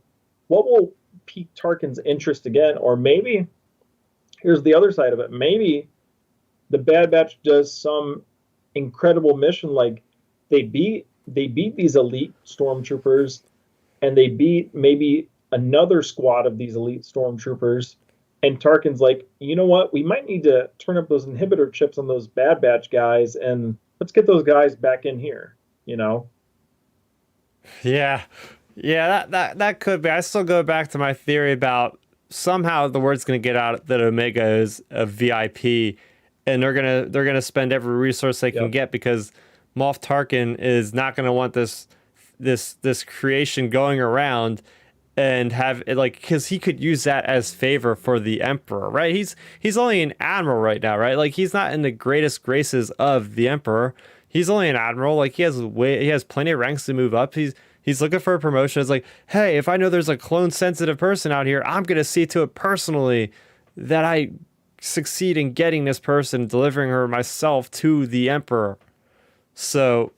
pique Tarkin's interest again, or maybe here's the other side of it. Maybe the Bad Batch does some incredible mission, like they beat these elite stormtroopers, and they beat maybe another squad of these elite stormtroopers. And Tarkin's like, you know what? We might need to turn up those inhibitor chips on those Bad Batch guys, and let's get those guys back in here. Yeah, yeah. That could be. I still go back to my theory about somehow the word's gonna get out that Omega is a VIP, and they're gonna spend every resource they can Yep. get because Moff Tarkin is not gonna want this creation going around and have it like because he could use that as favor for the Emperor, right? He's only an admiral right now, right? Like he's not in the greatest graces of the Emperor. He's only an admiral. Like he has plenty of ranks to move up. He's looking for a promotion. It's like, hey, if I know there's a clone sensitive person out here, I'm gonna see to it personally that I succeed in getting this person, delivering her myself to the Emperor. So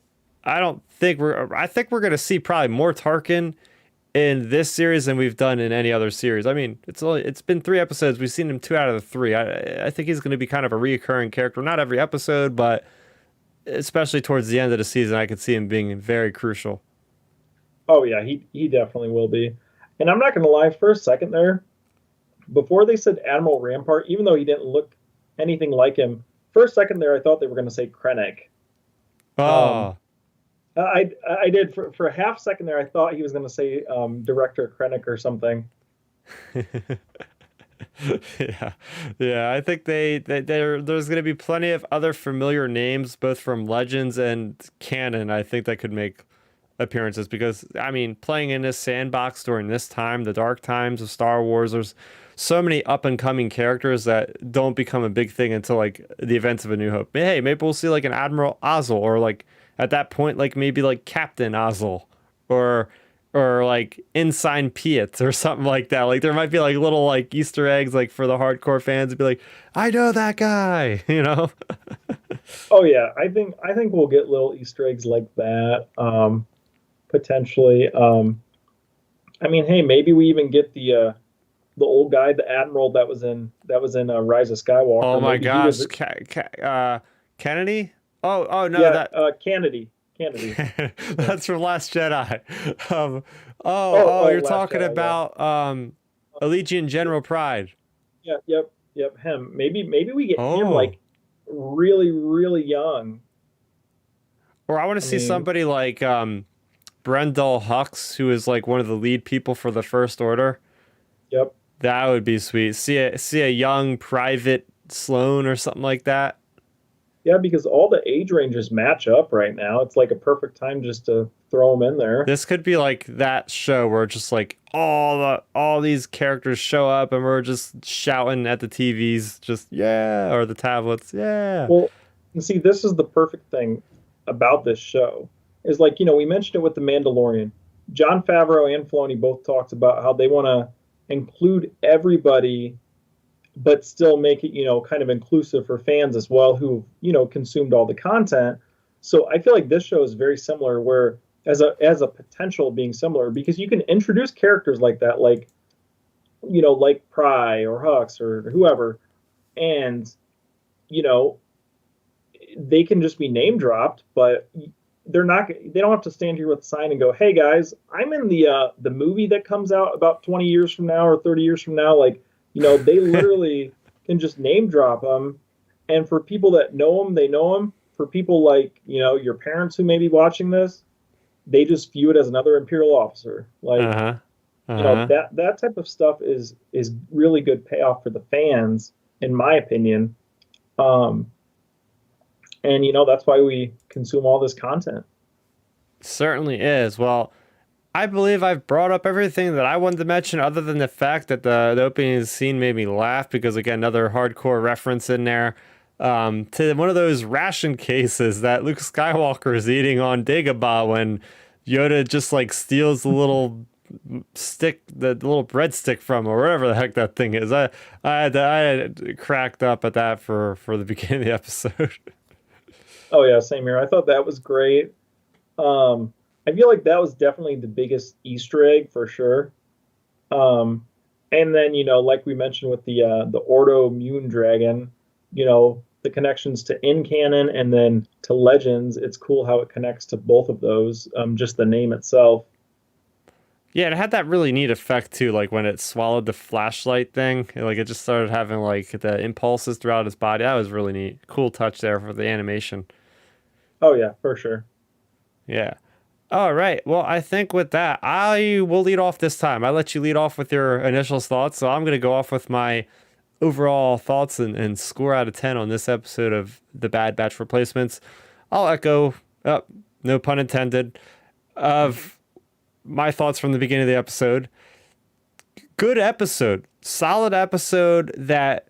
I think we're gonna see probably more Tarkin in this series than we've done in any other series. I mean, it's been 3 episodes. We've seen him 2 out of the 3. I think he's going to be kind of a reoccurring character, not every episode, but especially towards the end of the season, I could see him being very crucial. Oh yeah, he definitely will be. And I'm not going to lie, for a second there, before they said Admiral Rampart, even though he didn't look anything like him, for a second there, I thought they were going to say Krennic. Um, Oh, I did for a half second there. I thought he was going to say Director Krennic or something. yeah, yeah. I think there's going to be plenty of other familiar names, both from Legends and canon. I think that could make appearances because I mean, playing in this sandbox during this time, the dark times of Star Wars, there's so many up and coming characters that don't become a big thing until like the events of A New Hope. Hey, maybe we'll see like an Admiral Ozzel, or like at that point, like maybe like Captain Ozzel, or like Ensign Piet or something like that. Like there might be like little like Easter eggs like for the hardcore fans to be like, I know that guy, you know? Oh yeah, I think we'll get little Easter eggs like that potentially. I mean, hey, maybe we even get the old guy, the admiral that was in Rise of Oh Skywalker. my Maybe he was gosh, Kennedy? Oh no, yeah, that Kennedy. Yeah. that's from Last Jedi. Um, oh, Oh, you're Last talking Jedi. Yeah. about Allegiant General Pride. Yeah. Yep. Him. Maybe we get him Oh, like really young. or I want to I see mean, somebody like Brendel Hux, who is like one of the lead people for the First Order. yep. That would be sweet. See a young Private Sloan or something like that. Yeah, because all the age ranges match up right now. It's like a perfect time just to throw them in there. This could be like that show where just like all these characters show up and we're just shouting at the TVs, just yeah, or the tablets, yeah. Well, and see, this is the perfect thing about this show is like, we mentioned it with The Mandalorian. John Favreau and Filoni both talked about how they want to include everybody, but still make it, kind of inclusive for fans as well who, consumed all the content. So I feel like this show is very similar where as a potential being similar because you can introduce characters like that, like Pry or Hux or whoever, and you know, they can just be name dropped, but they don't have to stand here with a sign and go, "Hey guys, I'm in the movie that comes out about 20 years from now or 30 years from now." Like, they literally can just name drop them, and for people that know them, they know them. For people like, your parents who may be watching this, they just view it as another imperial officer. Like, Uh-huh. Uh-huh. that type of stuff is really good payoff for the fans, in my opinion. Um, and that's why we consume all this content. Certainly is. Well, I believe I've brought up everything that I wanted to mention, other than the fact that the opening scene made me laugh because, again, another hardcore reference in there to one of those ration cases that Luke Skywalker is eating on Dagobah when Yoda just like steals the little stick, the little breadstick from, or whatever the heck that thing is. I had cracked up at that for the beginning of the episode. Oh yeah, same here. I thought that was great. I feel like that was definitely the biggest Easter egg for sure. Um, and then like we mentioned with the Ordo Moon Dragon, the connections to in canon and then to Legends. It's cool how it connects to both of those. Just the name itself. Yeah, it had that really neat effect too, like when it swallowed the flashlight thing, like it just started having like the impulses throughout its body. That was really neat. Cool touch there for the animation. Oh yeah, for sure. Yeah. All right. Well, I think with that, I will lead off this time. I let you lead off with your initial thoughts, so I'm going to go off with my overall thoughts and score out of 10 on this episode of The Bad Batch Replacements. I'll echo, oh, no pun intended, of my thoughts from the beginning of the episode. Good episode, solid episode that,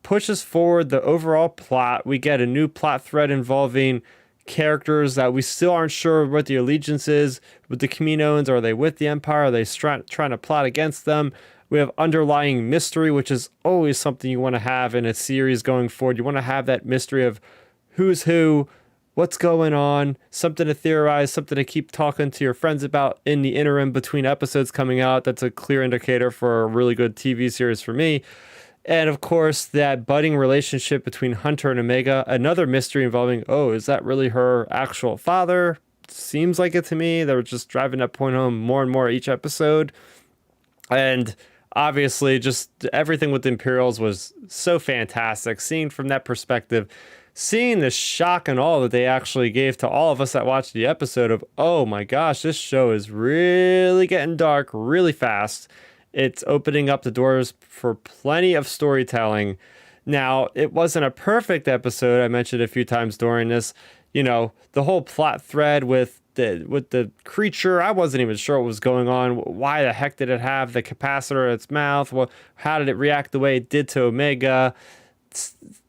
pushes forward the overall plot. We get a new plot thread involving characters that we still aren't sure what the allegiance is with the Kaminoans. Are they with the Empire? Are they trying to plot against them? We have underlying mystery, which is always something you want to have in a series going forward. You want to have that mystery of who's who, what's going on, something to theorize, something to keep talking to your friends about in the interim between episodes coming out. That's a clear indicator for a really good TV series for me. And of course, that budding relationship between Hunter and Omega, another mystery involving, oh, is that really her actual father? Seems like it to me. They were just driving that point home more and more each episode. And obviously, just everything with the Imperials was so fantastic. Seeing from that perspective, seeing the shock and awe that they actually gave to all of us that watched the episode of, oh my gosh, this show is really getting dark really fast. It's opening up the doors for plenty of storytelling. Now, it wasn't a perfect episode. I mentioned a few times during this, the whole plot thread with the creature. I wasn't even sure what was going on. Why the heck did it have the capacitor in its mouth? Well, how did it react the way it did to Omega?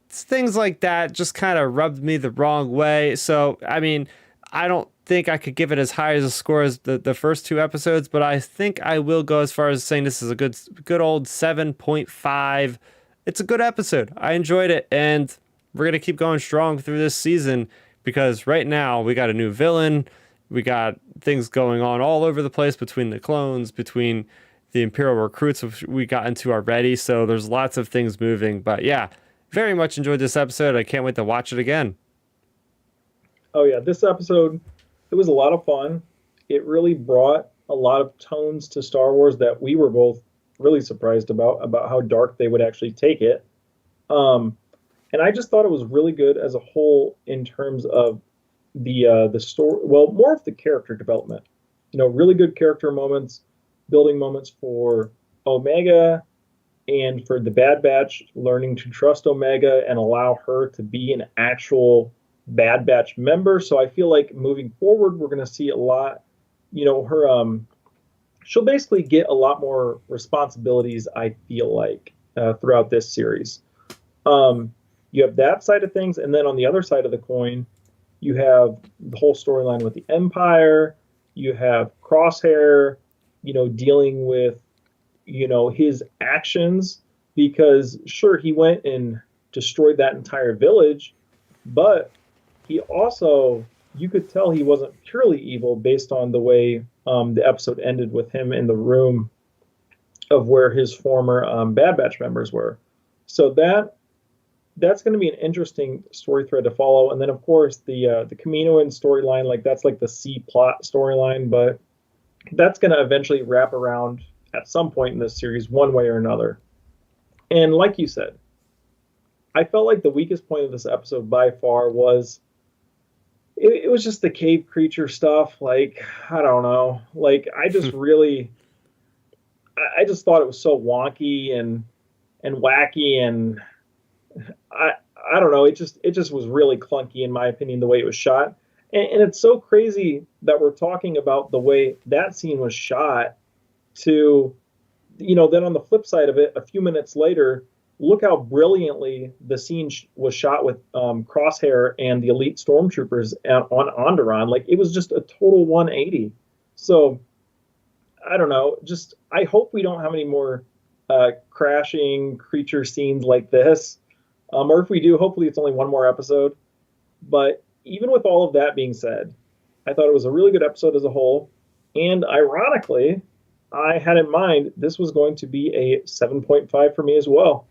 Things like that just kind of rubbed me the wrong way. So, I mean, I don't think I could give it as high as a score as the first two episodes, but I think I will go as far as saying this is a good old 7.5. It's a good episode. I enjoyed it, and we're going to keep going strong through this season because right now we got a new villain. We got things going on all over the place between the clones, between the Imperial recruits, which we got into already. So there's lots of things moving. But yeah, very much enjoyed this episode. I can't wait to watch it again. Oh yeah, this episode, it was a lot of fun. It really brought a lot of tones to Star Wars that we were both really surprised about how dark they would actually take it. And I just thought it was really good as a whole in terms of the story. Well, more of the character development. Really good character moments, building moments for Omega and for the Bad Batch, learning to trust Omega and allow her to be an actual Bad Batch member. So I feel like moving forward, we're going to see a lot. Her she'll basically get a lot more responsibilities. I feel like throughout this series, you have that side of things, and then on the other side of the coin, you have the whole storyline with the Empire. You have Crosshair, dealing with, his actions, because sure, he went and destroyed that entire village, but he also, you could tell he wasn't purely evil based on the way the episode ended with him in the room of where his former Bad Batch members were. So that's going to be an interesting story thread to follow. And then, of course, the Kaminoan storyline, that's like the C plot storyline, but that's going to eventually wrap around at some point in this series, one way or another. And like you said, I felt like the weakest point of this episode by far was it was just the cave creature stuff. I don't know. I just really, I just thought it was so wonky and wacky, and I don't know. It just was really clunky in my opinion, the way it was shot. And it's so crazy that we're talking about the way that scene was shot to, then on the flip side of it, a few minutes later, look how brilliantly the scene was shot with Crosshair and the elite stormtroopers on Onderon. It was just a total 180. So I don't know. Just I hope we don't have any more crashing creature scenes like this. Or if we do, hopefully it's only one more episode. But even with all of that being said, I thought it was a really good episode as a whole. And ironically, I had in mind this was going to be a 7.5 for me as well.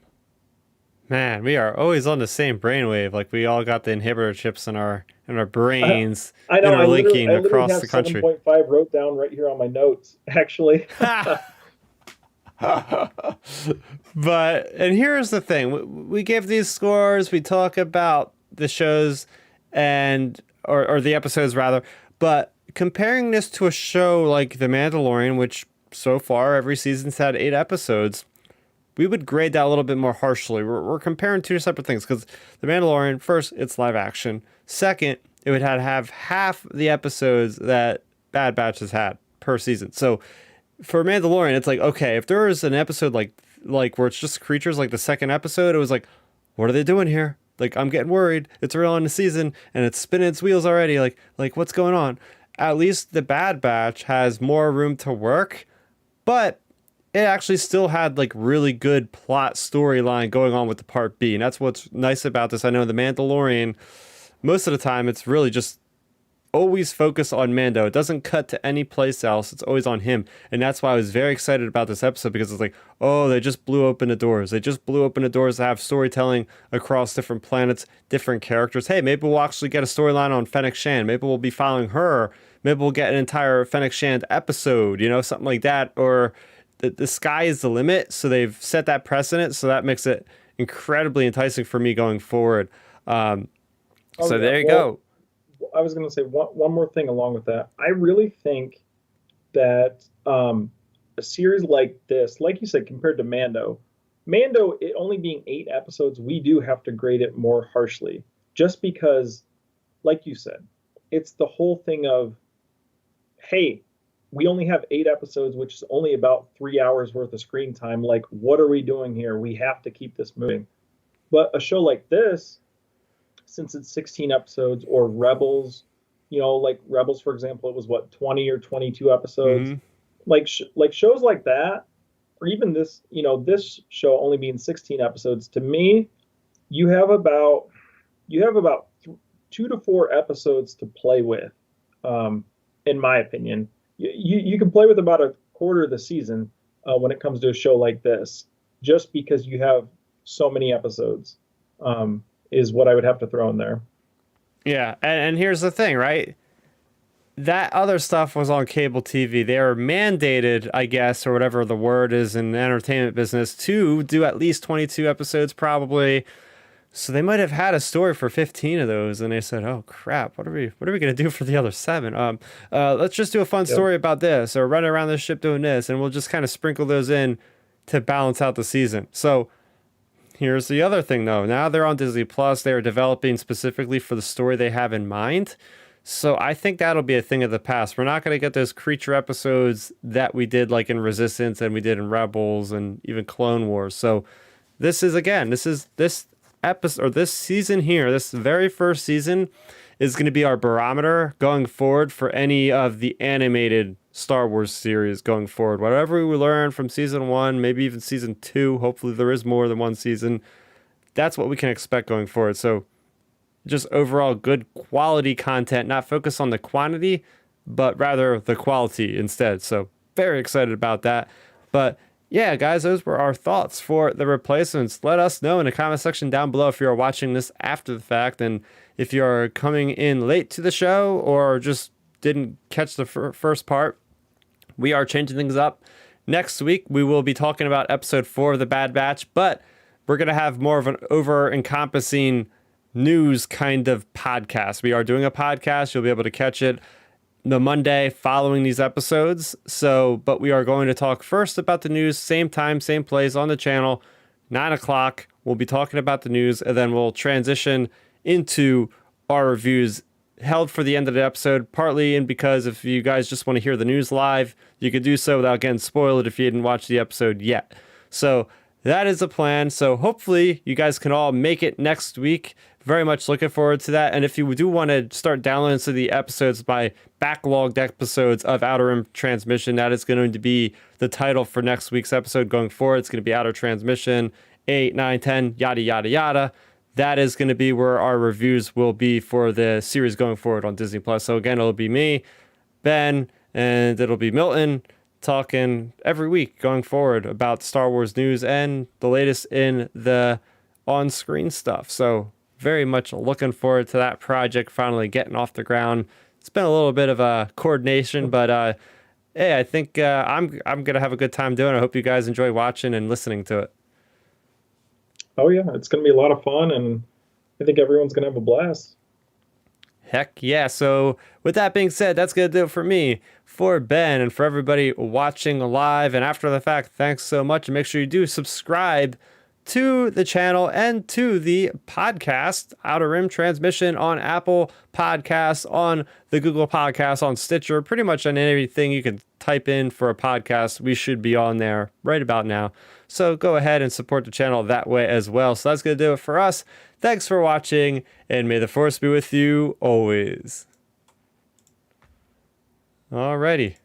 Man, we are always on the same brainwave. We all got the inhibitor chips in our brains, I know, interlinking I literally across have the country. 7.5 wrote down right here on my notes, actually. But, and here's the thing. We give these scores, we talk about the shows or the episodes rather, but comparing this to a show like The Mandalorian, which so far every season's had 8 episodes, we would grade that a little bit more harshly. We're comparing two separate things because The Mandalorian, first, it's live action. Second, it would have half the episodes that Bad Batch has had per season. So for Mandalorian, it's okay, if there was an episode like where it's just creatures, like the second episode, it was what are they doing here? I'm getting worried. It's early in the season and it's spinning its wheels already. What's going on? At least the Bad Batch has more room to work, but it actually still had really good plot storyline going on with the part B. And that's what's nice about this. I know The Mandalorian, most of the time it's really just always focus on Mando. It doesn't cut to any place else. It's always on him. And that's why I was very excited about this episode, because it's like, oh, they just blew open the doors. They just blew open the doors to have storytelling across different planets, different characters. Hey, maybe we'll actually get a storyline on Fennec Shand. Maybe we'll be following her. Maybe we'll get an entire Fennec Shand episode, something like that. Or the sky is the limit. So they've set that precedent. So that makes it incredibly enticing for me going forward. There you go. I was going to say one more thing along with that. I really think that a series like this, like you said, compared to Mando, it only being 8 episodes, we do have to grade it more harshly. Just because, like you said, it's the whole thing of, hey, we only have 8 episodes, which is only about 3 hours worth of screen time. Like, what are we doing here? We have to keep this moving. But a show like this, since it's 16 episodes, or Rebels, like Rebels, for example, it was 20 or 22 episodes. Mm-hmm. Like shows like that, or even this, this show only being 16 episodes, to me, you have about 2 to 4 episodes to play with. In my opinion, you can play with about a quarter of the season when it comes to a show like this, just because you have so many episodes. Is what I would have to throw in there. Yeah, and here's the thing, right? That other stuff was on cable TV. They are mandated, I guess, or whatever the word is in the entertainment business, to do at least 22 episodes probably. So they might have had a story for 15 of those, and they said, "Oh crap, what are we going to do for the other 7? Let's just do a fun story about this, or run around the ship doing this, and we'll just kind of sprinkle those in to balance out the season." So here's the other thing, though. Now they're on Disney Plus. They are developing specifically for the story they have in mind. So I think that'll be a thing of the past. We're not going to get those creature episodes that we did like in Resistance and we did in Rebels and even Clone Wars. So this episode, or this season here, this very first season is going to be our barometer going forward for any of the animated Star Wars series going forward. Whatever we learn from season 1, maybe even season 2, hopefully there is more than one season, that's what we can expect going forward. So just overall good quality content, not focus on the quantity, but rather the quality instead. So very excited about that. But yeah, guys, those were our thoughts for the replacements. Let us know in the comment section down below if you're watching this after the fact, and if you're coming in late to the show or just didn't catch the first part. We are changing things up. Next week, we will be talking about episode 4 of The Bad Batch, but we're going to have more of an over-encompassing news kind of podcast. We are doing a podcast. You'll be able to catch it the Monday following these episodes. But we are going to talk first about the news, same time, same place on the channel, 9 o'clock. We'll be talking about the news, and then we'll transition into our reviews held for the end of the episode, partly in because if you guys just want to hear the news live, you could do so without getting spoiled if you didn't watch the episode yet. So that is the plan. So hopefully you guys can all make it next week. Very much looking forward to that. And if you do want to start downloading some of the episodes by backlogged episodes of Outer Rim Transmission, that is going to be the title for next week's episode going forward. It's going to be Outer Transmission 8, 9, 10, yada, yada, yada. That is going to be where our reviews will be for the series going forward on Disney Plus. So again, it'll be me, Ben, and it'll be Milton talking every week going forward about Star Wars news and the latest in the on-screen stuff. So very much looking forward to that project finally getting off the ground. It's been a little bit of a coordination, but hey, I think I'm gonna have a good time doing it. I hope you guys enjoy watching and listening to it. Oh yeah, it's going to be a lot of fun, and I think everyone's going to have a blast. Heck yeah. So with that being said, that's going to do it for me, for Ben, and for everybody watching live and after the fact. Thanks so much, and make sure you do subscribe to the channel and to the podcast, Outer Rim Transmission, on Apple Podcasts, on the Google Podcasts, on Stitcher, pretty much on anything you can type in for a podcast. We should be on there right about now. So go ahead and support the channel that way as well. So that's going to do it for us. Thanks for watching, and may the Force be with you always. Alrighty.